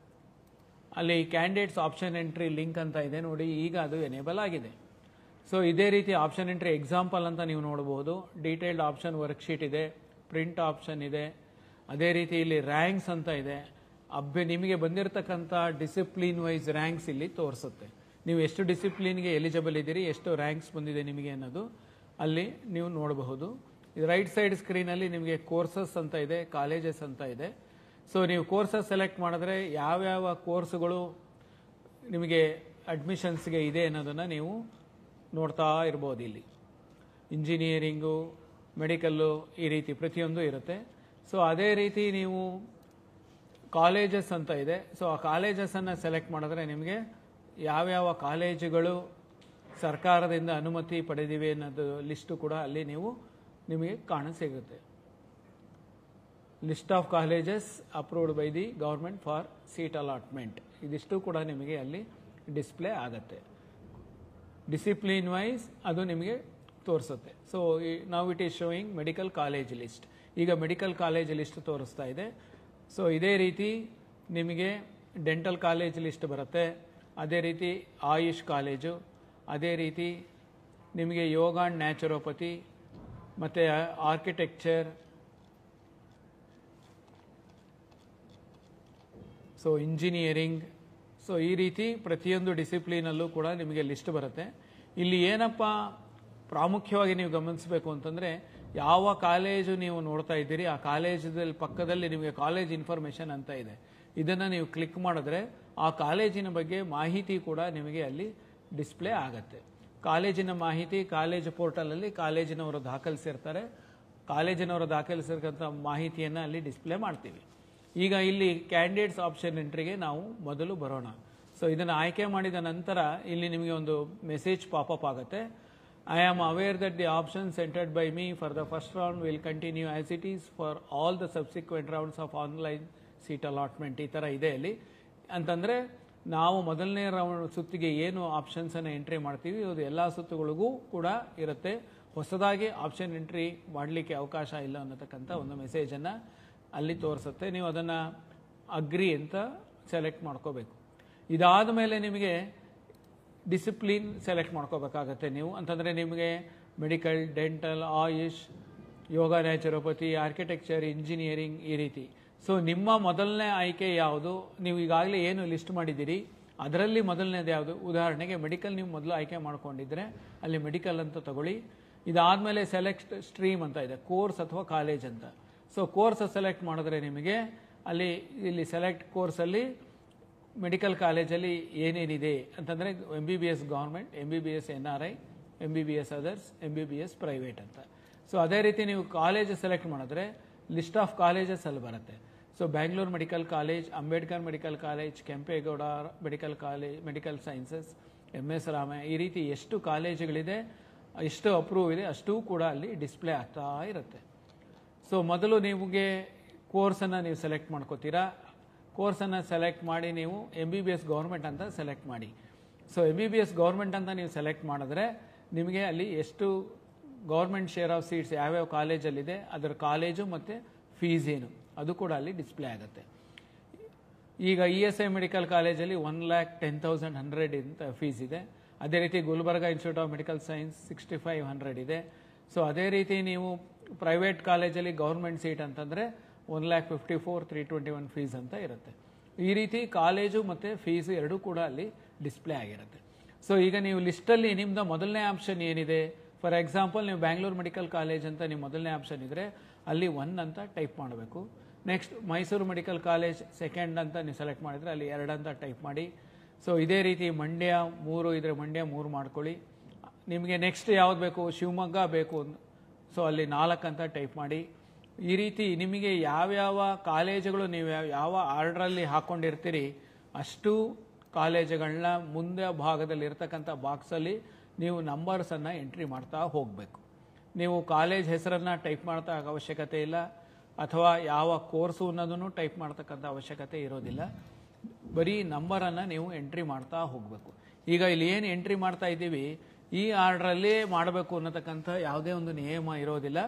ಅಲ್ಲಿ ಕ್ಯಾಂಡಿಡೇಟ್ಸ್ ಆಪ್ಷನ್ ಎಂಟ್ರಿ ಲಿಂಕ್ ಅಂತ ಇದೆ ನೋಡಿ, ಈಗ ಅದು ಎನೇಬಲ್ ಆಗಿದೆ. ಸೊ ಇದೇ ರೀತಿ ಆಪ್ಷನ್ ಎಂಟ್ರಿ ಎಕ್ಸಾಂಪಲ್ ಅಂತ ನೀವು ನೋಡಬಹುದು. ಡೀಟೇಲ್ಡ್ ಆಪ್ಷನ್ ವರ್ಕ್ಶೀಟ್ ಇದೆ, ಪ್ರಿಂಟ್ ಆಪ್ಷನ್ ಇದೆ, ಅದೇ ರೀತಿ ಇಲ್ಲಿ ರ್ಯಾಂಕ್ಸ್ ಅಂತ ಇದೆ. ನಿಮಗೆ ಬಂದಿರತಕ್ಕಂಥ ಡಿಸಿಪ್ಲಿನ್ ವೈಸ್ ರ್ಯಾಂಕ್ಸ್ ಇಲ್ಲಿ ತೋರಿಸುತ್ತೆ. ನೀವು ಎಷ್ಟು ಡಿಸಿಪ್ಲಿನ್ಗೆ ಎಲಿಜಿಬಲ್ ಇದ್ದೀರಿ, ಎಷ್ಟು ರ್ಯಾಂಕ್ಸ್ ಬಂದಿದೆ ನಿಮಗೆ ಅನ್ನೋದು ಅಲ್ಲಿ ನೀವು ನೋಡಬಹುದು. ರೈಟ್ ಸೈಡ್ ಸ್ಕ್ರೀನಲ್ಲಿ ನಿಮಗೆ ಕೋರ್ಸಸ್ ಅಂತ ಇದೆ, ಕಾಲೇಜಸ್ ಅಂತ ಇದೆ. ಸೊ ನೀವು ಕೋರ್ಸಸ್ ಸೆಲೆಕ್ಟ್ ಮಾಡಿದ್ರೆ ಯಾವ್ಯಾವ ಕೋರ್ಸ್ಗಳು ನಿಮಗೆ ಅಡ್ಮಿಷನ್ಸ್ಗೆ ಇದೆ ಅನ್ನೋದನ್ನು ನೀವು ನೋಡ್ತಾ ಇರ್ಬೋದು. ಇಲ್ಲಿ ಇಂಜಿನಿಯರಿಂಗು, ಮೆಡಿಕಲ್ಲು, ಈ ರೀತಿ ಪ್ರತಿಯೊಂದು ಇರುತ್ತೆ. ಸೊ ಅದೇ ರೀತಿ ನೀವು ಕಾಲೇಜಸ್ ಅಂತ ಇದೆ. ಸೊ ಆ ಕಾಲೇಜಸನ್ನು ಸೆಲೆಕ್ಟ್ ಮಾಡಿದ್ರೆ ನಿಮಗೆ ಯಾವ್ಯಾವ ಕಾಲೇಜುಗಳು ಸರ್ಕಾರದಿಂದ ಅನುಮತಿ ಪಡೆದಿವೆ ಅನ್ನೋದು ಲಿಸ್ಟು ಕೂಡ ಅಲ್ಲಿ ನಿಮಗೆ ಕಾಣಸಿಗುತ್ತೆ. List of colleges approved by the government for seat allotment, ಇದಿಷ್ಟು ಕೂಡ ನಿಮಗೆ ಅಲ್ಲಿ ಡಿಸ್ಪ್ಲೇ ಆಗುತ್ತೆ. ಡಿಸಿಪ್ಲಿನ್ ವೈಸ್ ಅದು ನಿಮಗೆ ತೋರಿಸುತ್ತೆ. ಸೊ ನಾವು it is showing medical college list. ಈಗ ಮೆಡಿಕಲ್ ಕಾಲೇಜ್ ಲಿಸ್ಟ್ ತೋರಿಸ್ತಾ ಇದೆ. ಸೊ ಇದೇ ರೀತಿ ನಿಮಗೆ ಡೆಂಟಲ್ ಕಾಲೇಜ್ ಲಿಸ್ಟ್ ಬರುತ್ತೆ, ಅದೇ ರೀತಿ ಆಯುಷ್ ಕಾಲೇಜು, ಅದೇ ರೀತಿ ನಿಮಗೆ ಯೋಗ ಆ್ಯಂಡ್ ನ್ಯಾಚುರೋಪತಿ ಮತ್ತು ಆರ್ಕಿಟೆಕ್ಚರ್, ಸೊ ಇಂಜಿನಿಯರಿಂಗ್, ಸೊ ಈ ರೀತಿ ಪ್ರತಿಯೊಂದು ಡಿಸಿಪ್ಲಿನಲ್ಲೂ ಕೂಡ ನಿಮಗೆ ಲಿಸ್ಟ್ ಬರುತ್ತೆ. ಇಲ್ಲಿ ಏನಪ್ಪ ಪ್ರಾಮುಖ್ಯವಾಗಿ ನೀವು ಗಮನಿಸಬೇಕು ಅಂತಂದರೆ, ಯಾವ ಕಾಲೇಜು ನೀವು ನೋಡ್ತಾ ಇದ್ದೀರಿ ಆ ಕಾಲೇಜಲ್ಲಿ ಪಕ್ಕದಲ್ಲಿ ನಿಮಗೆ ಕಾಲೇಜ್ ಇನ್ಫಾರ್ಮೇಷನ್ ಅಂತ ಇದೆ. ಇದನ್ನು ನೀವು ಕ್ಲಿಕ್ ಮಾಡಿದ್ರೆ ಆ ಕಾಲೇಜಿನ ಬಗ್ಗೆ ಮಾಹಿತಿ ಕೂಡ ನಿಮಗೆ ಅಲ್ಲಿ ಡಿಸ್ಪ್ಲೇ ಆಗುತ್ತೆ. ಕಾಲೇಜಿನ ಮಾಹಿತಿ ಕಾಲೇಜು ಪೋರ್ಟಲಲ್ಲಿ ಕಾಲೇಜಿನವರು ದಾಖಲಿಸಿರ್ತಾರೆ. ಕಾಲೇಜಿನವರು ದಾಖಲಿಸಿರ್ತಕ್ಕಂಥ ಮಾಹಿತಿಯನ್ನು ಅಲ್ಲಿ ಡಿಸ್ಪ್ಲೇ ಮಾಡ್ತೀವಿ. ಈಗ ಇಲ್ಲಿ ಕ್ಯಾಂಡಿಡೇಟ್ಸ್ ಆಪ್ಷನ್ ಎಂಟ್ರಿಗೆ ನಾವು ಮೊದಲು ಬರೋಣ. ಸೊ ಇದನ್ನು ಆಯ್ಕೆ ಮಾಡಿದ ನಂತರ ಇಲ್ಲಿ ನಿಮಗೆ ಒಂದು ಮೆಸೇಜ್ ಪಾಪಪ್ ಆಗುತ್ತೆ. I am aware that the options entered by me for the first round will continue as it is for all the subsequent rounds of online seat allotment. ಈ ಥರ ಇದೆ ಅಲ್ಲಿ ಅಂತಂದರೆ, ನಾವು ಮೊದಲನೇ ರೌಂಡ್ ಸುತ್ತಿಗೆ ಏನು ಆಪ್ಷನ್ಸನ್ನು ಎಂಟ್ರಿ ಮಾಡ್ತೀವಿ ಅದು ಎಲ್ಲ ಸುತ್ತುಗಳಿಗೂ ಕೂಡ ಇರುತ್ತೆ. ಹೊಸದಾಗಿ ಆಪ್ಷನ್ ಎಂಟ್ರಿ ಮಾಡಲಿಕ್ಕೆ ಅವಕಾಶ ಇಲ್ಲ ಅನ್ನತಕ್ಕಂಥ ಒಂದು ಮೆಸೇಜನ್ನು ಅಲ್ಲಿ ತೋರಿಸುತ್ತೆ. ನೀವು ಅದನ್ನು ಅಗ್ರಿ ಅಂತ ಸೆಲೆಕ್ಟ್ ಮಾಡ್ಕೋಬೇಕು. ಇದಾದ ಮೇಲೆ ನಿಮಗೆ ಡಿಸಿಪ್ಲಿನ್ ಸೆಲೆಕ್ಟ್ ಮಾಡ್ಕೋಬೇಕಾಗತ್ತೆ ನೀವು. ಅಂತಂದರೆ ನಿಮಗೆ ಮೆಡಿಕಲ್, ಡೆಂಟಲ್, ಆಯುಷ್, ಯೋಗ, ನ್ಯಾಚುರೋಪತಿ, ಆರ್ಕಿಟೆಕ್ಚರ್, ಇಂಜಿನಿಯರಿಂಗ್ ಈ ರೀತಿ. ಸೊ ನಿಮ್ಮ ಮೊದಲನೇ ಆಯ್ಕೆ ಯಾವುದು? ನೀವು ಈಗಾಗಲೇ ಏನು ಲಿಸ್ಟ್ ಮಾಡಿದ್ದೀರಿ ಅದರಲ್ಲಿ ಮೊದಲನೇದು ಯಾವುದು? ಉದಾಹರಣೆಗೆ ಮೆಡಿಕಲ್ ನೀವು ಮೊದಲು ಆಯ್ಕೆ ಮಾಡ್ಕೊಂಡಿದ್ರೆ ಅಲ್ಲಿ ಮೆಡಿಕಲ್ ಅಂತ ತಗೊಳ್ಳಿ. ಇದಾದಮೇಲೆ ಸೆಲೆಕ್ಟ್ ಸ್ಟ್ರೀಮ್ ಅಂತ ಇದೆ, ಕೋರ್ಸ್ ಅಥವಾ ಕಾಲೇಜ್ ಅಂತ. ಸೊ ಕೋರ್ಸ್ ಸೆಲೆಕ್ಟ್ ಮಾಡಿದ್ರೆ ನಿಮಗೆ ಇಲ್ಲಿ ಸೆಲೆಕ್ಟ್ ಕೋರ್ಸಲ್ಲಿ ಮೆಡಿಕಲ್ ಕಾಲೇಜಲ್ಲಿ ಏನೇನಿದೆ ಅಂತಂದರೆ MBBS government, MBBS NRI, MBBS others, MBBS private ಅಂತ. ಸೊ ಅದೇ ರೀತಿ ನೀವು ಕಾಲೇಜ್ ಸೆಲೆಕ್ಟ್ ಮಾಡಿದ್ರೆ ಲಿಸ್ಟ್ ಆಫ್ ಕಾಲೇಜಸ್ ಅಲ್ಲಿ ಬರುತ್ತೆ. So Bangalore medical college, Ambedkar medical college, Kempegowda medical college, medical sciences, MS Ramaiah, ಈ ರೀತಿ ಎಷ್ಟು ಕಾಲೇಜುಗಳಿದೆ, ಎಷ್ಟು ಅಪ್ರೂವ್ ಇದೆ ಅಷ್ಟೂ ಕೂಡ ಅಲ್ಲಿ ಡಿಸ್ಪ್ಲೇ ಆಗ್ತಾ ಇರುತ್ತೆ. ಸೊ ಮೊದಲು ನಿಮಗೆ ಕೋರ್ಸನ್ನು ನೀವು ಸೆಲೆಕ್ಟ್ ಮಾಡ್ಕೋತೀರಾ. ಕೋರ್ಸನ್ನು ಸೆಲೆಕ್ಟ್ ಮಾಡಿ ನೀವು MBBS ಗೌರ್ಮೆಂಟ್ ಅಂತ ಸೆಲೆಕ್ಟ್ ಮಾಡಿ. ಸೊ MBBS ಗೌರ್ಮೆಂಟ್ ಅಂತ ನೀವು ಸೆಲೆಕ್ಟ್ ಮಾಡಿದ್ರೆ ನಿಮಗೆ ಅಲ್ಲಿ ಎಷ್ಟು ಗೌರ್ಮೆಂಟ್ ಶೇರ್ ಆಫ್ ಸೀಟ್ಸ್ ಯಾವ್ಯಾವ ಕಾಲೇಜಲ್ಲಿದೆ, ಅದರ ಕಾಲೇಜು ಮತ್ತು ಫೀಸ್ ಏನು ಅದು ಕೂಡ ಅಲ್ಲಿ ಡಿಸ್ಪ್ಲೇ ಆಗುತ್ತೆ. ಈಗ ESI ಮೆಡಿಕಲ್ ಕಾಲೇಜಲ್ಲಿ 1,10,100 ಅಂತ ಫೀಸ್ ಇದೆ. ಅದೇ ರೀತಿ Gulbarga institute of medical science 6,500 ಇದೆ. ಸೊ ಅದೇ ರೀತಿ ನೀವು ಪ್ರೈವೇಟ್ ಕಾಲೇಜಲ್ಲಿ ಗೌರ್ಮೆಂಟ್ ಸೀಟ್ ಅಂತಂದರೆ 1,54,321 ಫೀಸ್ ಅಂತ ಇರುತ್ತೆ. ಈ ರೀತಿ ಕಾಲೇಜು ಮತ್ತು ಫೀಸ್ ಎರಡೂ ಕೂಡ ಅಲ್ಲಿ ಡಿಸ್ಪ್ಲೇ ಆಗಿರುತ್ತೆ. ಸೊ ಈಗ ನೀವು ಲಿಸ್ಟಲ್ಲಿ ನಿಮ್ಮದು ಮೊದಲನೇ ಆಪ್ಷನ್ ಏನಿದೆ, ಫಾರ್ ಎಕ್ಸಾಂಪಲ್ ನೀವು ಬ್ಯಾಂಗ್ಳೂರ್ ಮೆಡಿಕಲ್ ಕಾಲೇಜ್ ಅಂತ ನಿಮ್ಮ ಮೊದಲನೇ ಆಪ್ಷನ್ ಇದ್ದರೆ ಅಲ್ಲಿ 1 ಅಂತ ಟೈಪ್ ಮಾಡಬೇಕು. Next Mysuru medical college second ಅಂತ ನೀವು ಸೆಲೆಕ್ಟ್ ಮಾಡಿದರೆ ಅಲ್ಲಿ 2 ಅಂತ ಟೈಪ್ ಮಾಡಿ. ಸೊ ಇದೇ ರೀತಿ ಮಂಡ್ಯ 3 ಇದ್ರೆ ಮಂಡ್ಯ 3 ಮಾಡ್ಕೊಳ್ಳಿ. ನಿಮಗೆ ನೆಕ್ಸ್ಟ್ ಯಾವ್ದು ಬೇಕು, ಶಿವಮೊಗ್ಗ ಬೇಕು, ಸೊ ಅಲ್ಲಿ 4 ಅಂತ ಟೈಪ್ ಮಾಡಿ. ಈ ರೀತಿ ನಿಮಗೆ ಯಾವ್ಯಾವ ಕಾಲೇಜುಗಳು ನೀವು ಯಾವ ಆರ್ಡ್ರಲ್ಲಿ ಹಾಕ್ಕೊಂಡಿರ್ತೀರಿ ಅಷ್ಟು ಕಾಲೇಜುಗಳನ್ನ ಮುಂದೆ ಭಾಗದಲ್ಲಿ ಇರ್ತಕ್ಕಂಥ ಬಾಕ್ಸಲ್ಲಿ ನೀವು ನಂಬರ್ಸನ್ನು ಎಂಟ್ರಿ ಮಾಡ್ತಾ ಹೋಗಬೇಕು. ನೀವು ಕಾಲೇಜ್ ಹೆಸರನ್ನು ಟೈಪ್ ಮಾಡ್ತಾ ಅವಶ್ಯಕತೆ ಇಲ್ಲ, ಅಥವಾ ಯಾವ ಕೋರ್ಸು ಅನ್ನೋದನ್ನು ಟೈಪ್ ಮಾಡ್ತಕ್ಕಂಥ ಅವಶ್ಯಕತೆ ಇರೋದಿಲ್ಲ. ಬರೀ ನಂಬರನ್ನು ನೀವು ಎಂಟ್ರಿ ಮಾಡ್ತಾ ಹೋಗಬೇಕು. ಈಗ ಇಲ್ಲಿ ಏನು ಎಂಟ್ರಿ ಮಾಡ್ತಾ ಇದ್ದೀವಿ ಈ ಆರ್ಡ್ರಲ್ಲೇ ಮಾಡಬೇಕು ಅನ್ನತಕ್ಕಂಥ ಯಾವುದೇ ಒಂದು ನಿಯಮ ಇರೋದಿಲ್ಲ.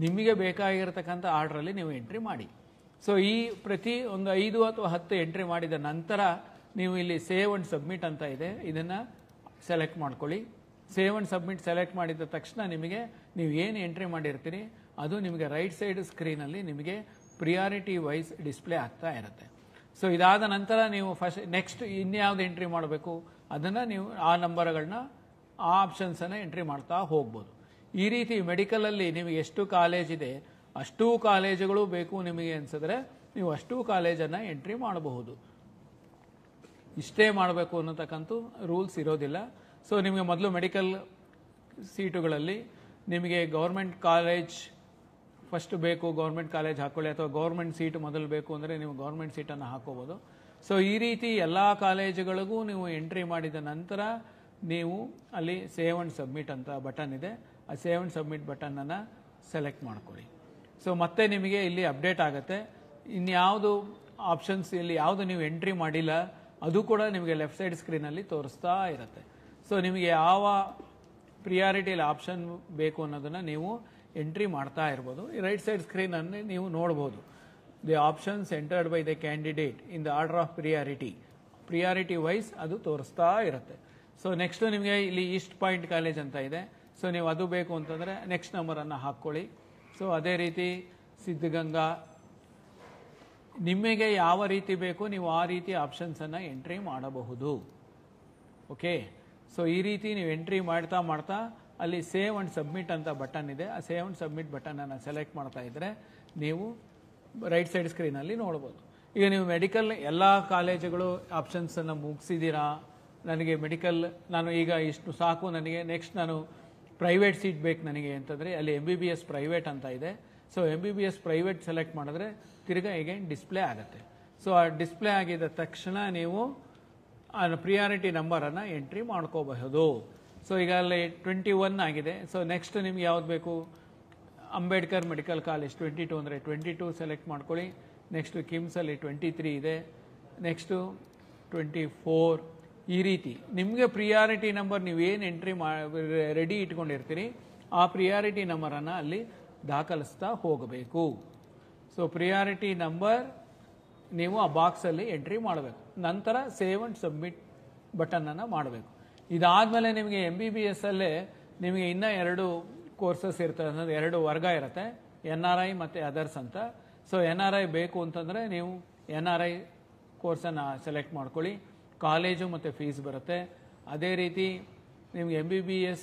ನಿಮಗೆ ಬೇಕಾಗಿರತಕ್ಕಂಥ ಆರ್ಡ್ರಲ್ಲಿ ನೀವು ಎಂಟ್ರಿ ಮಾಡಿ. ಸೊ ಈ ಪ್ರತಿ ಒಂದು 5 ಅಥವಾ 10 ಎಂಟ್ರಿ ಮಾಡಿದ ನಂತರ ನೀವು ಇಲ್ಲಿ ಸೇವ್ ಅಂಡ್ ಸಬ್ಮಿಟ್ ಅಂತ ಇದೆ, ಇದನ್ನು ಸೆಲೆಕ್ಟ್ ಮಾಡ್ಕೊಳ್ಳಿ. ಸೇವ್ ಅಂಡ್ ಸಬ್ಮಿಟ್ ಸೆಲೆಕ್ಟ್ ಮಾಡಿದ ತಕ್ಷಣ ನಿಮಗೆ ನೀವು ಏನು ಎಂಟ್ರಿ ಮಾಡಿರ್ತೀರಿ ಅದು ನಿಮಗೆ ರೈಟ್ ಸೈಡ್ ಸ್ಕ್ರೀನಲ್ಲಿ ನಿಮಗೆ ಪ್ರಿಯಾರಿಟಿ ವೈಸ್ ಡಿಸ್ಪ್ಲೇ ಆಗ್ತಾ ಇರುತ್ತೆ. ಸೊ ಇದಾದ ನಂತರ ನೀವು ನೆಕ್ಸ್ಟ್ ಇನ್ಯಾವುದು ಎಂಟ್ರಿ ಮಾಡಬೇಕು ಅದನ್ನು ನೀವು ಆ ನಂಬರ್ಗಳನ್ನ ಆ ಆಪ್ಷನ್ಸನ್ನು ಎಂಟ್ರಿ ಮಾಡ್ತಾ ಹೋಗ್ಬೋದು. ಈ ರೀತಿ ಮೆಡಿಕಲಲ್ಲಿ ನಿಮಗೆ ಎಷ್ಟು ಕಾಲೇಜ್ ಇದೆ ಅಷ್ಟೂ ಕಾಲೇಜುಗಳು ಬೇಕು ನಿಮಗೆ ಅನಿಸಿದ್ರೆ ನೀವು ಅಷ್ಟೂ ಕಾಲೇಜನ್ನು ಎಂಟ್ರಿ ಮಾಡಬಹುದು. ಇಷ್ಟೇ ಮಾಡಬೇಕು ಅನ್ನತಕ್ಕಂಥ ರೂಲ್ಸ್ ಇರೋದಿಲ್ಲ. ಸೊ ನಿಮಗೆ ಮೊದಲು ಮೆಡಿಕಲ್ ಸೀಟುಗಳಲ್ಲಿ ನಿಮಗೆ ಗೌರ್ಮೆಂಟ್ ಕಾಲೇಜ್ ಫಸ್ಟ್ ಬೇಕು, ಗೌರ್ಮೆಂಟ್ ಕಾಲೇಜ್ ಹಾಕ್ಕೊಳ್ಳಿ, ಅಥವಾ ಗೌರ್ಮೆಂಟ್ ಸೀಟ್ ಮೊದಲು ಬೇಕು ಅಂದರೆ ನೀವು ಗೌರ್ಮೆಂಟ್ ಸೀಟನ್ನು ಹಾಕೋಬೋದು. ಸೊ ಈ ರೀತಿ ಎಲ್ಲ ಕಾಲೇಜುಗಳಿಗೂ ನೀವು ಎಂಟ್ರಿ ಮಾಡಿದ ನಂತರ ನೀವು ಅಲ್ಲಿ ಸೇವ್ ಅಂಡ್ ಸಬ್ಮಿಟ್ ಅಂತ ಬಟನ್ ಇದೆ, ಆ ಸೇವ್ ಅಂಡ್ ಸಬ್ಮಿಟ್ ಬಟನನ್ನು ಸೆಲೆಕ್ಟ್ ಮಾಡ್ಕೊಳ್ಳಿ. ಸೊ ಮತ್ತೆ ನಿಮಗೆ ಇಲ್ಲಿ ಅಪ್ಡೇಟ್ ಆಗುತ್ತೆ. ಇನ್ಯಾವುದು ಆಪ್ಷನ್ಸ್ ಇಲ್ಲಿ ಯಾವುದು ನೀವು ಎಂಟ್ರಿ ಮಾಡಿಲ್ಲ ಅದು ಕೂಡ ನಿಮಗೆ ಲೆಫ್ಟ್ ಸೈಡ್ ಸ್ಕ್ರೀನಲ್ಲಿ ತೋರಿಸ್ತಾ ಇರುತ್ತೆ. ಸೊ ನಿಮಗೆ ಯಾವ ಪ್ರಿಯಾರಿಟಿಯಲ್ಲಿ ಆಪ್ಷನ್ ಬೇಕು ಅನ್ನೋದನ್ನು ನೀವು ಎಂಟ್ರಿ ಮಾಡ್ತಾ ಇರ್ಬೋದು. ಈ ರೈಟ್ ಸೈಡ್ ಸ್ಕ್ರೀನನ್ನು ನೀವು ನೋಡ್ಬೋದು. The options entered by the candidate in the order of priority wise ಅದು ತೋರಿಸ್ತಾ ಇರುತ್ತೆ. ಸೊ ನೆಕ್ಸ್ಟ್ ನಿಮಗೆ ಇಲ್ಲಿ ಈಸ್ಟ್ ಪಾಯಿಂಟ್ ಕಾಲೇಜ್ ಅಂತ ಇದೆ. ಸೊ ನೀವು ಅದು ಬೇಕು ಅಂತಂದರೆ ನೆಕ್ಸ್ಟ್ ನಂಬರನ್ನು ಹಾಕ್ಕೊಳ್ಳಿ. ಸೊ ಅದೇ ರೀತಿ ಸಿದ್ಧಗಂಗಾ, ನಿಮಗೆ ಯಾವ ರೀತಿ ಬೇಕು ನೀವು ಆ ರೀತಿ ಆಪ್ಷನ್ಸನ್ನು ಎಂಟ್ರಿ ಮಾಡಬಹುದು. ಓಕೆ, ಸೊ ಈ ರೀತಿ ನೀವು ಎಂಟ್ರಿ ಮಾಡ್ತಾ ಮಾಡ್ತಾ ಅಲ್ಲಿ ಸೇವ್ ಅಂಡ್ ಸಬ್ಮಿಟ್ ಅಂತ ಬಟನ್ ಇದೆ. ಆ ಸೇವ್ ಅಂಡ್ ಸಬ್ಮಿಟ್ ಬಟನನ್ನು ಸೆಲೆಕ್ಟ್ ಮಾಡ್ತಾ ಇದ್ದರೆ ನೀವು ರೈಟ್ ಸೈಡ್ ಸ್ಕ್ರೀನಲ್ಲಿ ನೋಡ್ಬೋದು. ಈಗ ನೀವು ಮೆಡಿಕಲ್ ಎಲ್ಲ ಕಾಲೇಜುಗಳು ಆಪ್ಷನ್ಸನ್ನು ಮುಗಿಸಿದ್ದೀರಾ, ನನಗೆ ಮೆಡಿಕಲ್ ನಾನು ಈಗ ಇಷ್ಟು ಸಾಕು, ನನಗೆ ನೆಕ್ಸ್ಟ್ ನಾನು ಪ್ರೈವೇಟ್ ಸೀಟ್ ಬೇಕು ನನಗೆ ಅಂತಂದರೆ ಅಲ್ಲಿ MBBS ಪ್ರೈವೇಟ್ ಅಂತ ಇದೆ. ಸೊ MBBS ಪ್ರೈವೇಟ್ ಸೆಲೆಕ್ಟ್ ಮಾಡಿದ್ರೆ ತಿರ್ಗಾ ಅಗೈನ್ ಡಿಸ್ಪ್ಲೇ ಆಗುತ್ತೆ. ಸೊ ಆ ಡಿಸ್ಪ್ಲೇ ಆಗಿದ ತಕ್ಷಣ ನೀವು ಆ ಪ್ರಿಯಾರಿಟಿ ನಂಬರನ್ನು ಎಂಟ್ರಿ ಮಾಡ್ಕೋಬಹುದು. ಸೊ ಈಗ ಅಲ್ಲಿ 21 ಆಗಿದೆ. ಸೊ ನೆಕ್ಸ್ಟ್ ನಿಮ್ಗೆ ಯಾವ್ದು ಬೇಕು, ಅಂಬೇಡ್ಕರ್ ಮೆಡಿಕಲ್ ಕಾಲೇಜ್ 22 ಅಂದರೆ 22 ಸೆಲೆಕ್ಟ್ ಮಾಡ್ಕೊಳ್ಳಿ. ನೆಕ್ಸ್ಟು ಕಿಮ್ಸಲ್ಲಿ 23 ಇದೆ, ನೆಕ್ಸ್ಟು 24. ಈ ರೀತಿ ನಿಮಗೆ ಪ್ರಿಯಾರಿಟಿ ನಂಬರ್ ನೀವೇನು ಎಂಟ್ರಿ ರೆಡಿ ಇಟ್ಕೊಂಡಿರ್ತೀರಿ ಆ ಪ್ರಿಯಾರಿಟಿ ನಂಬರನ್ನು ಅಲ್ಲಿ ದಾಖಲಿಸ್ತಾ ಹೋಗಬೇಕು. ಸೊ ಪ್ರಿಯಾರಿಟಿ ನಂಬರ್ ನೀವು ಆ ಬಾಕ್ಸಲ್ಲಿ ಎಂಟ್ರಿ ಮಾಡಬೇಕು. ನಂತರ ಸೇವ್ ಅಂಡ್ ಸಬ್ಮಿಟ್ ಬಟನನ್ನು ಮಾಡಬೇಕು. ಇದಾದಮೇಲೆ ನಿಮಗೆ MBBS ಅಲ್ಲೇ ನಿಮಗೆ ಇನ್ನೂ 2 ಕೋರ್ಸಸ್ ಇರ್ತದೆ, ಅನ್ನೋದು 2 ವರ್ಗ ಇರುತ್ತೆ, NRI ಮತ್ತು ಅದರ್ಸ್ ಅಂತ. ಸೊ NRI ಬೇಕು ಅಂತಂದರೆ ನೀವು NRI ಕೋರ್ಸನ್ನು ಸೆಲೆಕ್ಟ್ ಮಾಡ್ಕೊಳ್ಳಿ. ಕಾಲೇಜು ಮತ್ತು ಫೀಸ್ ಬರುತ್ತೆ. ಅದೇ ರೀತಿ ನಿಮ್ಗೆ MBBS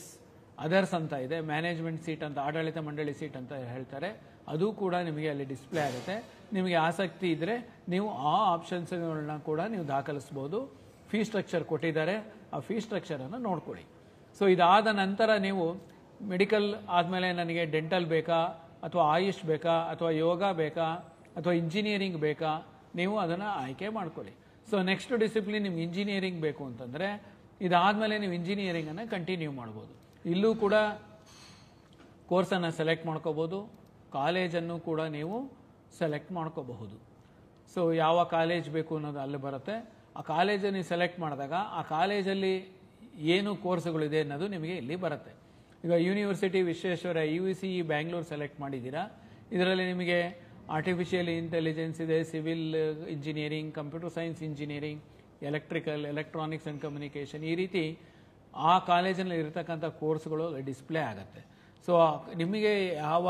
ಅದರ್ಸ್ ಅಂತ ಇದೆ, ಮ್ಯಾನೇಜ್ಮೆಂಟ್ ಸೀಟ್ ಅಂತ, ಆಡಳಿತ ಮಂಡಳಿ ಸೀಟ್ ಅಂತ ಹೇಳ್ತಾರೆ, ಅದು ಕೂಡ ನಿಮಗೆ ಅಲ್ಲಿ ಡಿಸ್ಪ್ಲೇ ಆಗುತ್ತೆ. ನಿಮಗೆ ಆಸಕ್ತಿ ಇದ್ದರೆ ನೀವು ಆ ಆಪ್ಷನ್ಸ್ಗಳನ್ನ ಕೂಡ ನೀವು ದಾಖಲಿಸ್ಬೋದು. ಫೀ ಸ್ಟ್ರಕ್ಚರ್ ಕೊಟ್ಟಿದ್ದಾರೆ, ಆ ಫೀ ಸ್ಟ್ರಕ್ಚರನ್ನು ನೋಡ್ಕೊಳ್ಳಿ. ಸೊ ಇದಾದ ನಂತರ ನೀವು ಮೆಡಿಕಲ್ ಆದಮೇಲೆ ನನಗೆ ಡೆಂಟಲ್ ಬೇಕಾ ಅಥವಾ ಆಯುಷ್ ಬೇಕಾ ಅಥವಾ ಯೋಗ ಬೇಕಾ ಅಥವಾ ಇಂಜಿನಿಯರಿಂಗ್ ಬೇಕಾ, ನೀವು ಅದನ್ನು ಆಯ್ಕೆ ಮಾಡ್ಕೊಳ್ಳಿ. ಸೊ ನೆಕ್ಸ್ಟ್ ಡಿಸಿಪ್ಲಿನ್ ನಿಮ್ಗೆ ಇಂಜಿನಿಯರಿಂಗ್ ಬೇಕು ಅಂತಂದರೆ ಇದಾದಮೇಲೆ ನೀವು ಇಂಜಿನಿಯರಿಂಗನ್ನು ಕಂಟಿನ್ಯೂ ಮಾಡ್ಬೋದು. ಇಲ್ಲೂ ಕೂಡ ಕೋರ್ಸನ್ನು ಸೆಲೆಕ್ಟ್ ಮಾಡ್ಕೋಬೋದು, ಕಾಲೇಜನ್ನು ಕೂಡ ನೀವು ಸೆಲೆಕ್ಟ್ ಮಾಡ್ಕೋಬಹುದು. ಸೊ ಯಾವ ಕಾಲೇಜ್ ಬೇಕು ಅನ್ನೋದು ಅಲ್ಲಿ ಬರುತ್ತೆ. ಆ ಕಾಲೇಜನ್ನು ಸೆಲೆಕ್ಟ್ ಮಾಡಿದಾಗ ಆ ಕಾಲೇಜಲ್ಲಿ ಏನು ಕೋರ್ಸ್ಗಳಿದೆ ಅನ್ನೋದು ನಿಮಗೆ ಇಲ್ಲಿ ಬರುತ್ತೆ. ಈಗ university Visvesvaraya UVCE Bangalore select ಮಾಡಿದ್ದೀರಾ. ಇದರಲ್ಲಿ ನಿಮಗೆ ಆರ್ಟಿಫಿಷಿಯಲ್ ಇಂಟೆಲಿಜೆನ್ಸ್ ಇದೆ, civil engineering, computer science engineering, electrical, electronics and communication, ಈ ರೀತಿ ಆ ಕಾಲೇಜಲ್ಲಿ ಇರತಕ್ಕಂಥ ಕೋರ್ಸ್ಗಳು ಡಿಸ್ಪ್ಲೇ ಆಗುತ್ತೆ. ಸೊ ನಿಮಗೆ ಯಾವ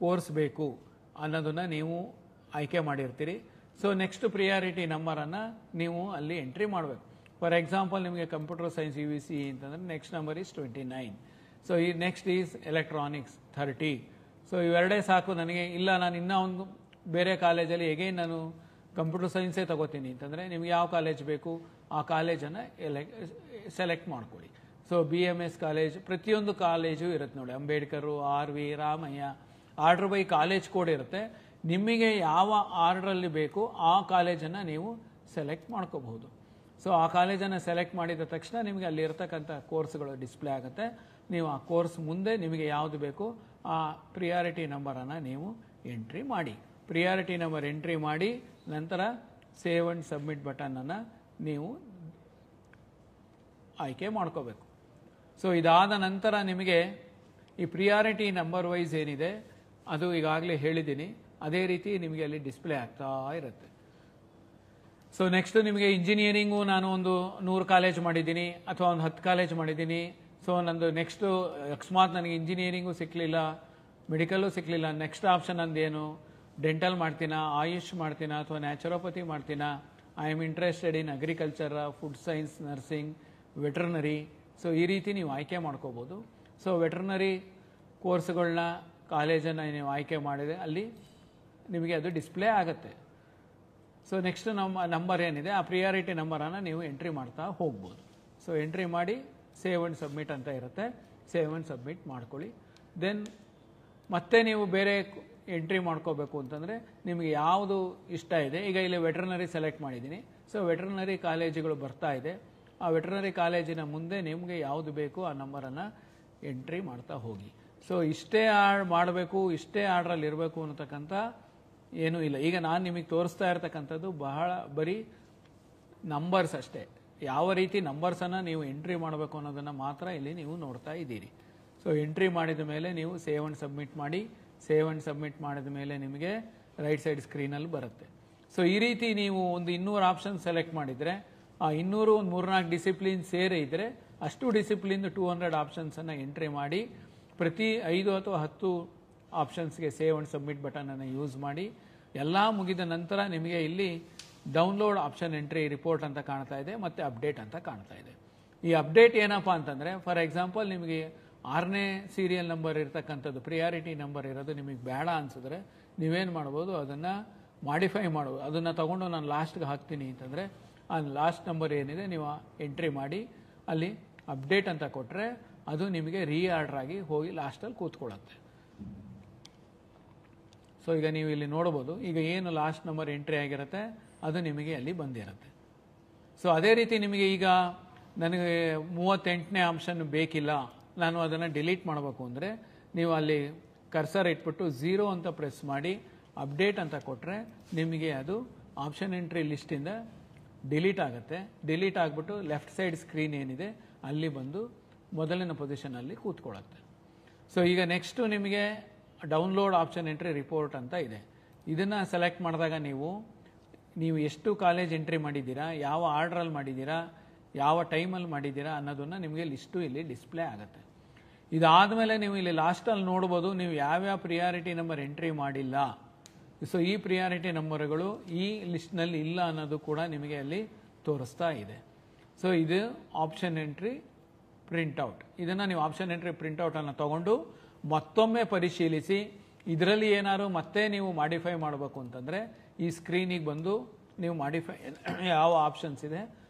ಕೋರ್ಸ್ ಬೇಕು ಅನ್ನೋದನ್ನು ನೀವು ಆಯ್ಕೆ ಮಾಡಿರ್ತೀರಿ. ಸೊ ನೆಕ್ಸ್ಟ್ ಪ್ರಿಯಾರಿಟಿ ನಂಬರನ್ನು ನೀವು ಅಲ್ಲಿ ಎಂಟ್ರಿ ಮಾಡಬೇಕು. ಫಾರ್ ಎಕ್ಸಾಂಪಲ್ ನಿಮಗೆ ಕಂಪ್ಯೂಟರ್ ಸೈನ್ಸ್ UVCE ಅಂತಂದರೆ ನೆಕ್ಸ್ಟ್ ನಂಬರ್ ಈಸ್ 29. ಸೊ ಈ ನೆಕ್ಸ್ಟ್ ಈಸ್ ಎಲೆಕ್ಟ್ರಾನಿಕ್ಸ್ 30. ಸೊ ಇವೆರಡೇ ಸಾಕು ನನಗೆ, ಇಲ್ಲ ನಾನು ಇನ್ನೂ ಒಂದು ಬೇರೆ ಕಾಲೇಜಲ್ಲಿ ಎಗೈನ್ ನಾನು ಕಂಪ್ಯೂಟರ್ ಸೈನ್ಸೇ ತಗೋತೀನಿ ಅಂತಂದರೆ ನಿಮ್ಗೆ ಯಾವ ಕಾಲೇಜ್ ಬೇಕು ಆ ಕಾಲೇಜನ್ನು ಸೆಲೆಕ್ಟ್ ಮಾಡ್ಕೊಳ್ಳಿ. ಸೊ BMS ಕಾಲೇಜ್, ಪ್ರತಿಯೊಂದು ಕಾಲೇಜು ಇರುತ್ತೆ ನೋಡಿ, Ambedkar, RV, Ramaiah, order by college code ಇರುತ್ತೆ. ನಿಮಗೆ ಯಾವ ಆರ್ಡ್ರಲ್ಲಿ ಬೇಕು ಆ ಕಾಲೇಜನ್ನು ನೀವು ಸೆಲೆಕ್ಟ್ ಮಾಡ್ಕೋಬಹುದು. ಸೊ ಆ ಕಾಲೇಜನ್ನು ಸೆಲೆಕ್ಟ್ ಮಾಡಿದ ತಕ್ಷಣ ನಿಮಗೆ ಅಲ್ಲಿ ಇರತಕ್ಕಂಥ ಕೋರ್ಸ್ಗಳು ಡಿಸ್ಪ್ಲೇ ಆಗುತ್ತೆ. ನೀವು ಆ ಕೋರ್ಸ್ ಮುಂದೆ ನಿಮಗೆ ಯಾವುದು ಬೇಕು ಆ ಪ್ರಿಯಾರಿಟಿ ನಂಬರನ್ನು ನೀವು ಎಂಟ್ರಿ ಮಾಡಿ. ಪ್ರಿಯಾರಿಟಿ ನಂಬರ್ ಎಂಟ್ರಿ ಮಾಡಿ ನಂತರ ಸೇವ್ ಅಂಡ್ ಸಬ್ಮಿಟ್ ಬಟನನ್ನು ನೀವು ಆಯ್ಕೆ ಮಾಡ್ಕೋಬೇಕು. ಸೊ ಇದಾದ ನಂತರ ನಿಮಗೆ ಈ ಪ್ರಿಯಾರಿಟಿ ನಂಬರ್ ವೈಸ್ ಏನಿದೆ ಅದು ಈಗಾಗಲೇ ಹೇಳಿದ್ದೀನಿ, ಅದೇ ರೀತಿ ನಿಮಗೆ ಅಲ್ಲಿ ಡಿಸ್ಪ್ಲೇ ಆಗ್ತಾ ಇರುತ್ತೆ. ಸೊ ನೆಕ್ಸ್ಟ್ ನಿಮಗೆ ಇಂಜಿನಿಯರಿಂಗು ನಾನು ಒಂದು 100 ಕಾಲೇಜ್ ಮಾಡಿದ್ದೀನಿ ಅಥವಾ ಒಂದು 10 ಕಾಲೇಜ್ ಮಾಡಿದ್ದೀನಿ. ಸೊ ನಂದು ನೆಕ್ಸ್ಟು ಅಕಸ್ಮಾತ್ ನನಗೆ ಇಂಜಿನಿಯರಿಂಗು ಸಿಕ್ಕಲಿಲ್ಲ, ಮೆಡಿಕಲ್ಲು ಸಿಕ್ಕಲಿಲ್ಲ, ನೆಕ್ಸ್ಟ್ ಆಪ್ಷನ್ ಅಂದೇನು, ಡೆಂಟಲ್ ಮಾಡ್ತೀನಾ, ಆಯುಷ್ ಮಾಡ್ತೀನಾ ಅಥವಾ ನ್ಯಾಚುರೋಪತಿ ಮಾಡ್ತೀನಾ, I am interested in agriculture, food science, nursing, veterinary. So ಈ ರೀತಿ ನೀವು ಆಯ್ಕೆ ಮಾಡ್ಕೋಬೋದು. ಸೊ ವೆಟ್ರನರಿ ಕೋರ್ಸ್ಗಳನ್ನ ಕಾಲೇಜನ್ನು ನೀವು ಆಯ್ಕೆ ಮಾಡಿದರೆ ಅಲ್ಲಿ ನಿಮಗೆ ಅದು ಡಿಸ್ಪ್ಲೇ ಆಗುತ್ತೆ. ಸೊ ನೆಕ್ಸ್ಟ್ ನಂಬರ್ ಏನಿದೆ ಆ ಪ್ರಿಯಾರಿಟಿ ನಂಬರನ್ನು ನೀವು ಎಂಟ್ರಿ ಮಾಡ್ತಾ ಹೋಗ್ಬೋದು. ಸೊ ಎಂಟ್ರಿ ಮಾಡಿ ಸೇವ್ ಅಂಡ್ ಸಬ್ಮಿಟ್ ಅಂತ ಇರುತ್ತೆ, ಸೇವ್ ಅಂಡ್ ಸಬ್ಮಿಟ್ ಮಾಡ್ಕೊಳ್ಳಿ. ದೆನ್ ಮತ್ತೆ ನೀವು ಬೇರೆ ಎಂಟ್ರಿ ಮಾಡ್ಕೋಬೇಕು ಅಂತಂದರೆ ನಿಮಗೆ ಯಾವುದು ಇಷ್ಟ ಇದೆ. ಈಗ ಇಲ್ಲಿ ವೆಟ್ರನರಿ ಸೆಲೆಕ್ಟ್ ಮಾಡಿದ್ದೀನಿ. ಸೊ ವೆಟ್ರನರಿ ಕಾಲೇಜುಗಳು ಬರ್ತಾ ಇದೆ. ಆ ವೆಟ್ರನರಿ ಕಾಲೇಜಿನ ಮುಂದೆ ನಿಮಗೆ ಯಾವುದು ಬೇಕು ಆ ನಂಬರನ್ನು ಎಂಟ್ರಿ ಮಾಡ್ತಾ ಹೋಗಿ. ಸೊ ಇಷ್ಟೇ ಮಾಡಬೇಕು, ಇಷ್ಟೇ ಆರ್ಡ್ರಲ್ಲಿ ಇರಬೇಕು ಅನ್ನತಕ್ಕಂಥ ಏನೂ ಇಲ್ಲ. ಈಗ ನಾನು ನಿಮಗೆ ತೋರಿಸ್ತಾ ಇರ್ತಕ್ಕಂಥದ್ದು ಬರೀ ನಂಬರ್ಸ್ ಅಷ್ಟೇ. ಯಾವ ರೀತಿ ನಂಬರ್ಸನ್ನು ನೀವು ಎಂಟ್ರಿ ಮಾಡಬೇಕು ಅನ್ನೋದನ್ನು ಮಾತ್ರ ಇಲ್ಲಿ ನೀವು ನೋಡ್ತಾ ಇದ್ದೀರಿ. ಸೊ ಎಂಟ್ರಿ ಮಾಡಿದ ಮೇಲೆ ನೀವು ಸೇವ್ ಅಂಡ್ ಸಬ್ಮಿಟ್ ಮಾಡಿ. ಸೇವ್ ಅಂಡ್ ಸಬ್ಮಿಟ್ ಮಾಡಿದ ಮೇಲೆ ನಿಮಗೆ ರೈಟ್ ಸೈಡ್ ಸ್ಕ್ರೀನಲ್ಲಿ ಬರುತ್ತೆ. ಸೊ ಈ ರೀತಿ ನೀವು ಒಂದು 200 ಆಪ್ಷನ್ ಸೆಲೆಕ್ಟ್ ಮಾಡಿದರೆ ಆ 200 ಒಂದು 3-4 ಡಿಸಿಪ್ಲಿನ್ ಸೇರಿ ಇದ್ದರೆ ಅಷ್ಟು ಡಿಸಿಪ್ಲಿನ್ 200 ಆಪ್ಷನ್ಸನ್ನು ಎಂಟ್ರಿ ಮಾಡಿ ಪ್ರತಿ 5 ಅಥವಾ 10 ಆಪ್ಷನ್ಸ್ಗೆ ಸೇವ್ ಅಂಡ್ ಸಬ್ಮಿಟ್ ಬಟನನ್ನು ಯೂಸ್ ಮಾಡಿ ಎಲ್ಲ ಮುಗಿದ ನಂತರ ನಿಮಗೆ ಇಲ್ಲಿ ಡೌನ್ಲೋಡ್ ಆಪ್ಷನ್ ಎಂಟ್ರಿ ರಿಪೋರ್ಟ್ ಅಂತ ಕಾಣ್ತಾ ಇದೆ ಮತ್ತು ಅಪ್ಡೇಟ್ ಅಂತ ಕಾಣ್ತಾ ಇದೆ. ಈ ಅಪ್ಡೇಟ್ ಏನಪ್ಪ ಅಂತಂದರೆ ಫಾರ್ ಎಕ್ಸಾಂಪಲ್ ನಿಮಗೆ 6ನೇ ಸೀರಿಯಲ್ ನಂಬರ್ ಇರ್ತಕ್ಕಂಥದ್ದು ಪ್ರಿಯಾರಿಟಿ ನಂಬರ್ ಇರೋದು ನಿಮಗೆ ಬೇಡ ಅನಿಸಿದ್ರೆ ನೀವೇನು ಮಾಡ್ಬೋದು, ಅದನ್ನು ಮಾಡಿಫೈ ಮಾಡ್ಬೋದು. ಅದನ್ನು ತೊಗೊಂಡು ನಾನು ಲಾಸ್ಟ್ಗೆ ಹಾಕ್ತೀನಿ ಅಂತಂದರೆ ಆ ಲಾಸ್ಟ್ ನಂಬರ್ ಏನಿದೆ ನೀವು ಎಂಟ್ರಿ ಮಾಡಿ ಅಲ್ಲಿ ಅಪ್ಡೇಟ್ ಅಂತ ಕೊಟ್ಟರೆ ಅದು ನಿಮಗೆ ರೀಆರ್ಡರ್ ಆಗಿ ಹೋಗಿ ಲಾಸ್ಟಲ್ಲಿ ಕೂತ್ಕೊಳ್ಳುತ್ತೆ. ಸೊ ಈಗ ನೀವು ಇಲ್ಲಿ ನೋಡ್ಬೋದು, ಈಗ ಏನು ಲಾಸ್ಟ್ ನಂಬರ್ ಎಂಟ್ರಿ ಆಗಿರುತ್ತೆ ಅದು ನಿಮಗೆ ಅಲ್ಲಿ ಬಂದಿರುತ್ತೆ. ಸೊ ಅದೇ ರೀತಿ ನಿಮಗೆ ಈಗ ನನಗೆ 38ನೇ ಆಪ್ಷನ್ ಬೇಕಿಲ್ಲ, ನಾನು ಅದನ್ನು ಡಿಲೀಟ್ ಮಾಡಬೇಕು ಅಂದರೆ ನೀವು ಅಲ್ಲಿ ಕರ್ಸರ್ ಇಟ್ಬಿಟ್ಟು 0 ಅಂತ ಪ್ರೆಸ್ ಮಾಡಿ ಅಪ್ಡೇಟ್ ಅಂತ ಕೊಟ್ಟರೆ ನಿಮಗೆ ಅದು ಆಪ್ಷನ್ ಎಂಟ್ರಿ ಲಿಸ್ಟಿಂದ ಡಿಲೀಟ್ ಆಗುತ್ತೆ. ಡಿಲೀಟ್ ಆಗಿಬಿಟ್ಟು ಲೆಫ್ಟ್ ಸೈಡ್ ಸ್ಕ್ರೀನ್ ಏನಿದೆ ಅಲ್ಲಿ ಬಂದು ಮೊದಲಿನ ಪೊಸಿಷನಲ್ಲಿ ಕೂತ್ಕೊಳ್ಳುತ್ತೆ. ಸೊ ಈಗ ನೆಕ್ಸ್ಟು ನಿಮಗೆ ಡೌನ್ಲೋಡ್ ಆಪ್ಷನ್ ಎಂಟ್ರಿ ರಿಪೋರ್ಟ್ ಅಂತ ಇದೆ. ಇದನ್ನು ಸೆಲೆಕ್ಟ್ ಮಾಡಿದಾಗ ನೀವು ಎಷ್ಟು ಕಾಲೇಜ್ ಎಂಟ್ರಿ ಮಾಡಿದ್ದೀರಾ, ಯಾವ ಆರ್ಡ್ರಲ್ಲಿ ಮಾಡಿದ್ದೀರಾ, ಯಾವ ಟೈಮಲ್ಲಿ ಮಾಡಿದ್ದೀರಾ ಅನ್ನೋದನ್ನು ನಿಮಗೆ ಲಿಸ್ಟು ಇಲ್ಲಿ ಡಿಸ್ಪ್ಲೇ ಆಗುತ್ತೆ. ಇದಾದಮೇಲೆ ನೀವು ಇಲ್ಲಿ ಲಾಸ್ಟಲ್ಲಿ ನೋಡ್ಬೋದು ನೀವು ಯಾವ್ಯಾವ ಪ್ರಿಯಾರಿಟಿ ನಂಬರ್ ಎಂಟ್ರಿ ಮಾಡಿಲ್ಲ. ಸೊ ಈ ಪ್ರಿಯಾರಿಟಿ ನಂಬರ್ಗಳು ಈ ಲಿಸ್ಟ್ನಲ್ಲಿ ಇಲ್ಲ ಅನ್ನೋದು ಕೂಡ ನಿಮಗೆ ಅಲ್ಲಿ ತೋರಿಸ್ತಾ ಇದೆ. ಸೊ ಇದು ಆಪ್ಷನ್ ಎಂಟ್ರಿ ಪ್ರಿಂಟ್ಔಟ್. ಇದನ್ನು ನೀವು ಆಪ್ಷನ್ ಎಂಟ್ರಿ ಪ್ರಿಂಟ್ಔಟನ್ನು ತೊಗೊಂಡು ಮತ್ತೊಮ್ಮೆ ಪರಿಶೀಲಿಸಿ ಇದರಲ್ಲಿ ಏನಾದ್ರು ಮತ್ತೆ ನೀವು ಮಾಡಿಫೈ ಮಾಡಬೇಕು ಅಂತಂದರೆ ಈ ಸ್ಕ್ರೀನಿಗೆ ಬಂದು ನೀವು ಮಾಡಿಫೈ ಯಾವ ಆಪ್ಷನ್ಸ್ ಇದೆ,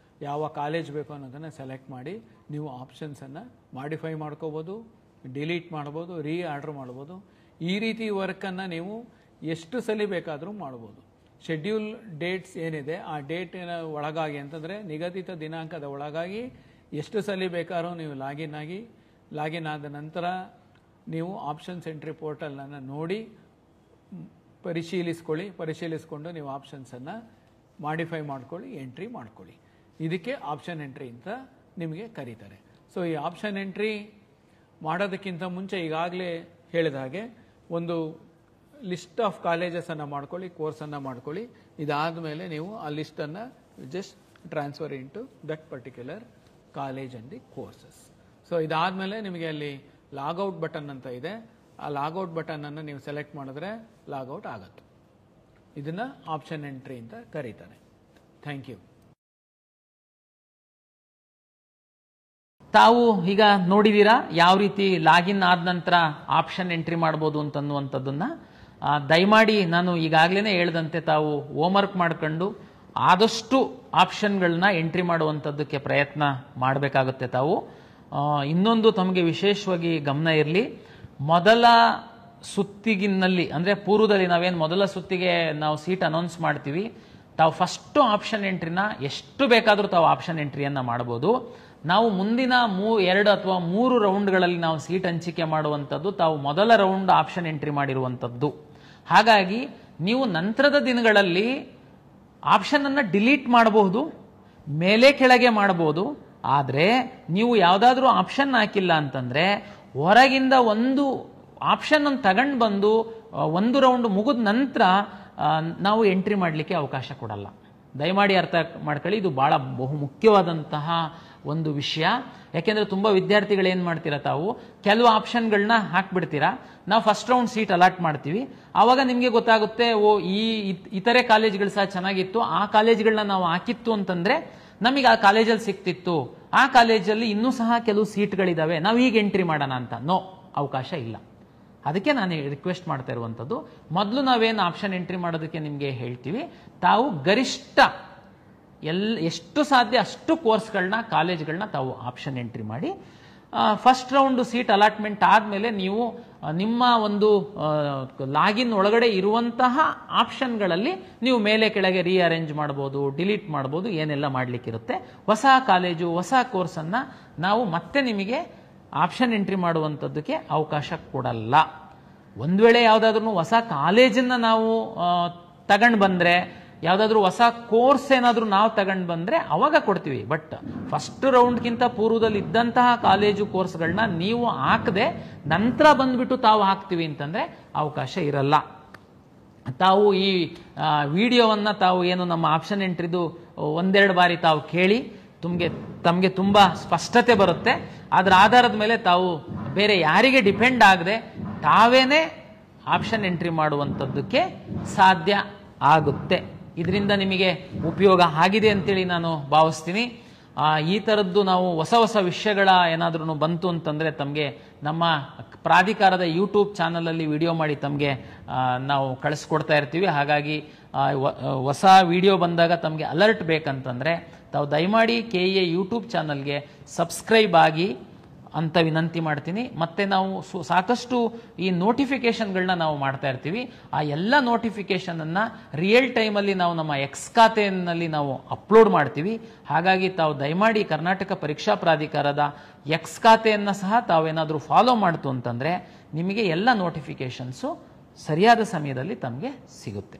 ಯಾವ ಕಾಲೇಜ್ ಬೇಕು ಅನ್ನೋದನ್ನು ಸೆಲೆಕ್ಟ್ ಮಾಡಿ ನೀವು ಆಪ್ಷನ್ಸನ್ನು ಮಾಡಿಫೈ ಮಾಡ್ಕೋಬೋದು, ಡಿಲೀಟ್ ಮಾಡ್ಬೋದು, ರೀಆರ್ಡರ್ ಮಾಡ್ಬೋದು. ಈ ರೀತಿ ವರ್ಕನ್ನು ನೀವು ಎಷ್ಟು ಸಲ ಬೇಕಾದರೂ ಮಾಡ್ಬೋದು. ಶೆಡ್ಯೂಲ್ ಡೇಟ್ಸ್ ಏನಿದೆ ಆ ಡೇಟಿನ ಒಳಗಾಗಿ ಅಂತಂದರೆ ನಿಗದಿತ ದಿನಾಂಕದ ಒಳಗಾಗಿ ಎಷ್ಟು ಸಲ ಬೇಕಾದ್ರೂ ನೀವು ಲಾಗಿನ್ ಆದ ನಂತರ ನೀವು ಆಪ್ಷನ್ಸ್ ಎಂಟ್ರಿ ಪೋರ್ಟಲನ್ನು ನೋಡಿ ಪರಿಶೀಲಿಸ್ಕೊಂಡು ನೀವು ಆಪ್ಷನ್ಸನ್ನು ಮಾಡಿಫೈ ಮಾಡ್ಕೊಳ್ಳಿ, ಎಂಟ್ರಿ ಮಾಡ್ಕೊಳ್ಳಿ. ಇದಕ್ಕೆ ಆಪ್ಷನ್ ಎಂಟ್ರಿ ಅಂತ ನಿಮಗೆ ಕರೀತಾರೆ. ಸೊ ಈ ಆಪ್ಷನ್ ಎಂಟ್ರಿ ಮಾಡೋದಕ್ಕಿಂತ ಮುಂಚೆ ಈಗಾಗಲೇ ಹೇಳಿದ ಹಾಗೆ ಒಂದು ಲಿಸ್ಟ್ ಆಫ್ ಕಾಲೇಜಸನ್ನು ಮಾಡ್ಕೊಳ್ಳಿ, ಕೋರ್ಸನ್ನು ಮಾಡ್ಕೊಳ್ಳಿ. ಇದಾದ ಮೇಲೆ ನೀವು ಆ ಲಿಸ್ಟನ್ನು just transfer into that particular college and the courses. So ಇದಾದಮೇಲೆ ನಿಮಗೆ ಅಲ್ಲಿ ಲಾಗೌಟ್ ಬಟನ್ ಅಂತ ಇದೆ. ಆ ಲಾಗೌಟ್ ಬಟನನ್ನು ನೀವು ಸೆಲೆಕ್ಟ್ ಮಾಡಿದ್ರೆ ಲಾಗೌಟ್ ಆಗುತ್ತೆ. ಇದನ್ನು ಆಪ್ಷನ್ ಎಂಟ್ರಿ ಅಂತ ಕರೀತಾರೆ. Thank you. ತಾವು ಈಗ ನೋಡಿದ್ದೀರಾ ಯಾವ ರೀತಿ ಲಾಗಿನ್ ಆದ ನಂತರ ಆಪ್ಷನ್ ಎಂಟ್ರಿ ಮಾಡ್ಬೋದು ಅಂತನ್ನುವಂಥದ್ದನ್ನು. ದಯಮಾಡಿ ನಾನು ಈಗಾಗಲೇ ಹೇಳ್ದಂತೆ ತಾವು ಹೋಮ್ವರ್ಕ್ ಮಾಡ್ಕೊಂಡು ಆದಷ್ಟು ಆಪ್ಷನ್ಗಳನ್ನ ಎಂಟ್ರಿ ಮಾಡುವಂಥದ್ದಕ್ಕೆ ಪ್ರಯತ್ನ ಮಾಡಬೇಕಾಗುತ್ತೆ. ತಾವು ಇನ್ನೊಂದು ತಮಗೆ ವಿಶೇಷವಾಗಿ ಗಮನ ಇರಲಿ, ಮೊದಲ ಸುತ್ತಿಗಿನಲ್ಲಿ ಅಂದರೆ ಪೂರ್ವದಲ್ಲಿ ನಾವೇನು ಮೊದಲ ಸುತ್ತಿಗೆ ನಾವು ಸೀಟ್ ಅನೌನ್ಸ್ ಮಾಡ್ತೀವಿ, ತಾವು ಫಸ್ಟು ಆಪ್ಷನ್ ಎಂಟ್ರಿನ ಎಷ್ಟು ಬೇಕಾದರೂ ತಾವು ಆಪ್ಷನ್ ಎಂಟ್ರಿಯನ್ನು ಮಾಡ್ಬೋದು. ನಾವು ಮುಂದಿನ 2 ಅಥವಾ 3 ರೌಂಡ್ಗಳಲ್ಲಿ ನಾವು ಸೀಟ್ ಹಂಚಿಕೆ ಮಾಡುವಂಥದ್ದು ತಾವು ಮೊದಲ ರೌಂಡ್ ಆಪ್ಷನ್ ಎಂಟ್ರಿ ಮಾಡಿರುವಂಥದ್ದು. ಹಾಗಾಗಿ ನೀವು ನಂತರದ ದಿನಗಳಲ್ಲಿ ಆಪ್ಷನನ್ನು ಡಿಲೀಟ್ ಮಾಡಬಹುದು, ಮೇಲೆ ಕೆಳಗೆ ಮಾಡಬಹುದು. ಆದರೆ ನೀವು ಯಾವುದಾದ್ರೂ ಆಪ್ಷನ್ ಹಾಕಿಲ್ಲ ಅಂತಂದರೆ ಹೊರಗಿಂದ ಒಂದು ಆಪ್ಷನ್ ಅನ್ನು ತಗೊಂಡು ಬಂದು 1 ರೌಂಡ್ ಮುಗಿದ ನಂತರ ನಾವು ಎಂಟ್ರಿ ಮಾಡಲಿಕ್ಕೆ ಅವಕಾಶ ಕೊಡಲ್ಲ. ದಯಮಾಡಿ ಅರ್ಥ ಮಾಡ್ಕೊಳ್ಳಿ, ಇದು ಬಹಳ ಬಹುಮುಖ್ಯವಾದಂತಹ ಒಂದು ವಿಷಯ. ಯಾಕೆಂದರೆ ತುಂಬ ವಿದ್ಯಾರ್ಥಿಗಳು ಏನು ಮಾಡ್ತೀರಾ, ತಾವು ಕೆಲವು ಆಪ್ಷನ್ಗಳನ್ನ ಹಾಕ್ಬಿಡ್ತೀರಾ. ನಾವು ಫಸ್ಟ್ ರೌಂಡ್ ಸೀಟ್ ಅಲಾಟ್ ಮಾಡ್ತೀವಿ, ಆವಾಗ ನಿಮಗೆ ಗೊತ್ತಾಗುತ್ತೆ ಇತರೆ ಕಾಲೇಜ್ಗಳು ಸಹ ಚೆನ್ನಾಗಿತ್ತು, ಆ ಕಾಲೇಜ್ಗಳನ್ನ ನಾವು ಹಾಕಿತ್ತು ಅಂತಂದರೆ ನಮಗೆ ಆ ಕಾಲೇಜಲ್ಲಿ ಸಿಕ್ತಿತ್ತು, ಆ ಕಾಲೇಜಲ್ಲಿ ಇನ್ನೂ ಸಹ ಕೆಲವು ಸೀಟ್ಗಳಿದ್ದಾವೆ, ನಾವು ಈಗ ಎಂಟ್ರಿ ಮಾಡೋಣ ಅಂತ. ನೋ, ಅವಕಾಶ ಇಲ್ಲ. ಅದಕ್ಕೆ ನಾನು ರಿಕ್ವೆಸ್ಟ್ ಮಾಡ್ತಾ ಇರುವಂಥದ್ದು, ಮೊದಲು ನಾವೇನು ಆಪ್ಷನ್ ಎಂಟ್ರಿ ಮಾಡೋದಕ್ಕೆ ನಿಮಗೆ ಹೇಳ್ತೀವಿ, ತಾವು ಗರಿಷ್ಠ ಎಷ್ಟು ಸಾಧ್ಯ ಅಷ್ಟು ಕೋರ್ಸ್ಗಳನ್ನ ಕಾಲೇಜ್ಗಳನ್ನ ತಾವು ಆಪ್ಷನ್ ಎಂಟ್ರಿ ಮಾಡಿ. ಫಸ್ಟ್ ರೌಂಡ್ ಸೀಟ್ ಅಲಾಟ್ಮೆಂಟ್ ಆದಮೇಲೆ ನೀವು ನಿಮ್ಮ ಒಂದು ಲಾಗಿನ್ ಒಳಗಡೆ ಇರುವಂತಹ ಆಪ್ಷನ್ಗಳಲ್ಲಿ ನೀವು ಮೇಲೆ ಕೆಳಗೆ ರೀಅರೇಂಜ್ ಮಾಡ್ಬೋದು, ಡಿಲೀಟ್ ಮಾಡ್ಬೋದು, ಏನೆಲ್ಲ ಮಾಡಲಿಕ್ಕಿರುತ್ತೆ. ಹೊಸ ಕಾಲೇಜು ಹೊಸ ಕೋರ್ಸನ್ನು ನಾವು ಮತ್ತೆ ನಿಮಗೆ ಆಪ್ಷನ್ ಎಂಟ್ರಿ ಮಾಡುವಂಥದ್ದಕ್ಕೆ ಅವಕಾಶ ಕೊಡಲ್ಲ. ಒಂದು ವೇಳೆ ಯಾವುದಾದ್ರೂ ಹೊಸ ಕಾಲೇಜನ್ನು ನಾವು ತಗೊಂಡು ಬಂದರೆ, ಯಾವುದಾದ್ರೂ ಹೊಸ ಕೋರ್ಸ್ ಏನಾದರೂ ನಾವು ತಗೊಂಡು ಬಂದರೆ ಅವಾಗ ಕೊಡ್ತೀವಿ. ಬಟ್ ಫಸ್ಟ್ ರೌಂಡ್ಗಿಂತ ಪೂರ್ವದಲ್ಲಿ ಇದ್ದಂತಹ ಕಾಲೇಜು ಕೋರ್ಸ್ಗಳನ್ನ ನೀವು ಹಾಕದೆ ನಂತರ ಬಂದ್ಬಿಟ್ಟು ತಾವು ಹಾಕ್ತೀವಿ ಅಂತಂದರೆ ಅವಕಾಶ ಇರಲ್ಲ. ತಾವು ಈ ವಿಡಿಯೋವನ್ನು ತಾವು ಏನು ನಮ್ಮ ಆಪ್ಷನ್ ಎಂಟ್ರಿದು ಒಂದೆರಡು ಬಾರಿ ತಾವು ಕೇಳಿ ತಮಗೆ ತುಂಬ ಸ್ಪಷ್ಟತೆ ಬರುತ್ತೆ. ಅದರ ಆಧಾರದ ಮೇಲೆ ತಾವು ಬೇರೆ ಯಾರಿಗೆ ಡಿಪೆಂಡ್ ಆಗದೆ ತಾವೇನೇ ಆಪ್ಷನ್ ಎಂಟ್ರಿ ಮಾಡುವಂಥದ್ದಕ್ಕೆ ಸಾಧ್ಯ ಆಗುತ್ತೆ. ಇದರಿಂದ ನಿಮಗೆ ಉಪಯೋಗ ಆಗಿದೆ ಅಂತೇಳಿ ನಾನು ಭಾವಿಸ್ತೀನಿ. ಈ ಥರದ್ದು ನಾವು ಹೊಸ ಹೊಸ ವಿಷಯಗಳ ಏನಾದ್ರೂ ಬಂತು ಅಂತಂದರೆ ತಮಗೆ ನಮ್ಮ ಪ್ರಾಧಿಕಾರದ ಯೂಟ್ಯೂಬ್ ಚಾನಲಲ್ಲಿ ವಿಡಿಯೋ ಮಾಡಿ ತಮಗೆ ನಾವು ಕಳಿಸ್ಕೊಡ್ತಾ ಇರ್ತೀವಿ. ಹಾಗಾಗಿ ಹೊಸ ವಿಡಿಯೋ ಬಂದಾಗ ತಮಗೆ ಅಲರ್ಟ್ ಬೇಕಂತಂದರೆ ತಾವು ದಯಮಾಡಿ KEA ಯೂಟ್ಯೂಬ್ ಚಾನಲ್ಗೆ ಸಬ್ಸ್ಕ್ರೈಬ್ ಆಗಿ ಅಂತ ವಿನಂತಿ ಮಾಡ್ತೀನಿ. ಮತ್ತೆ ನಾವು ಸಾಕಷ್ಟು ಈ ನೋಟಿಫಿಕೇಶನ್ಗಳನ್ನ ನಾವು ಮಾಡ್ತಾ ಇರ್ತೀವಿ. ಆ ಎಲ್ಲ ನೋಟಿಫಿಕೇಶನನ್ನು ರಿಯಲ್ ಟೈಮಲ್ಲಿ ನಾವು ನಮ್ಮ ಎಕ್ಸ್ ಖಾತೆಯಲ್ಲಿ ನಾವು ಅಪ್ಲೋಡ್ ಮಾಡ್ತೀವಿ. ಹಾಗಾಗಿ ತಾವು ದಯಮಾಡಿ ಕರ್ನಾಟಕ ಪರೀಕ್ಷಾ ಪ್ರಾಧಿಕಾರದ ಎಕ್ಸ್ ಖಾತೆಯನ್ನು ಸಹ ತಾವೇನಾದರೂ ಫಾಲೋ ಮಾಡ್ತು ಅಂತಂದರೆ ನಿಮಗೆ ಎಲ್ಲ ನೋಟಿಫಿಕೇಶನ್ಸು ಸರಿಯಾದ ಸಮಯದಲ್ಲಿ ತಮಗೆ ಸಿಗುತ್ತೆ.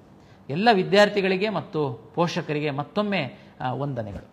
ಎಲ್ಲ ವಿದ್ಯಾರ್ಥಿಗಳಿಗೆ ಮತ್ತು ಪೋಷಕರಿಗೆ ಮತ್ತೊಮ್ಮೆ ವಂದನೆಗಳು.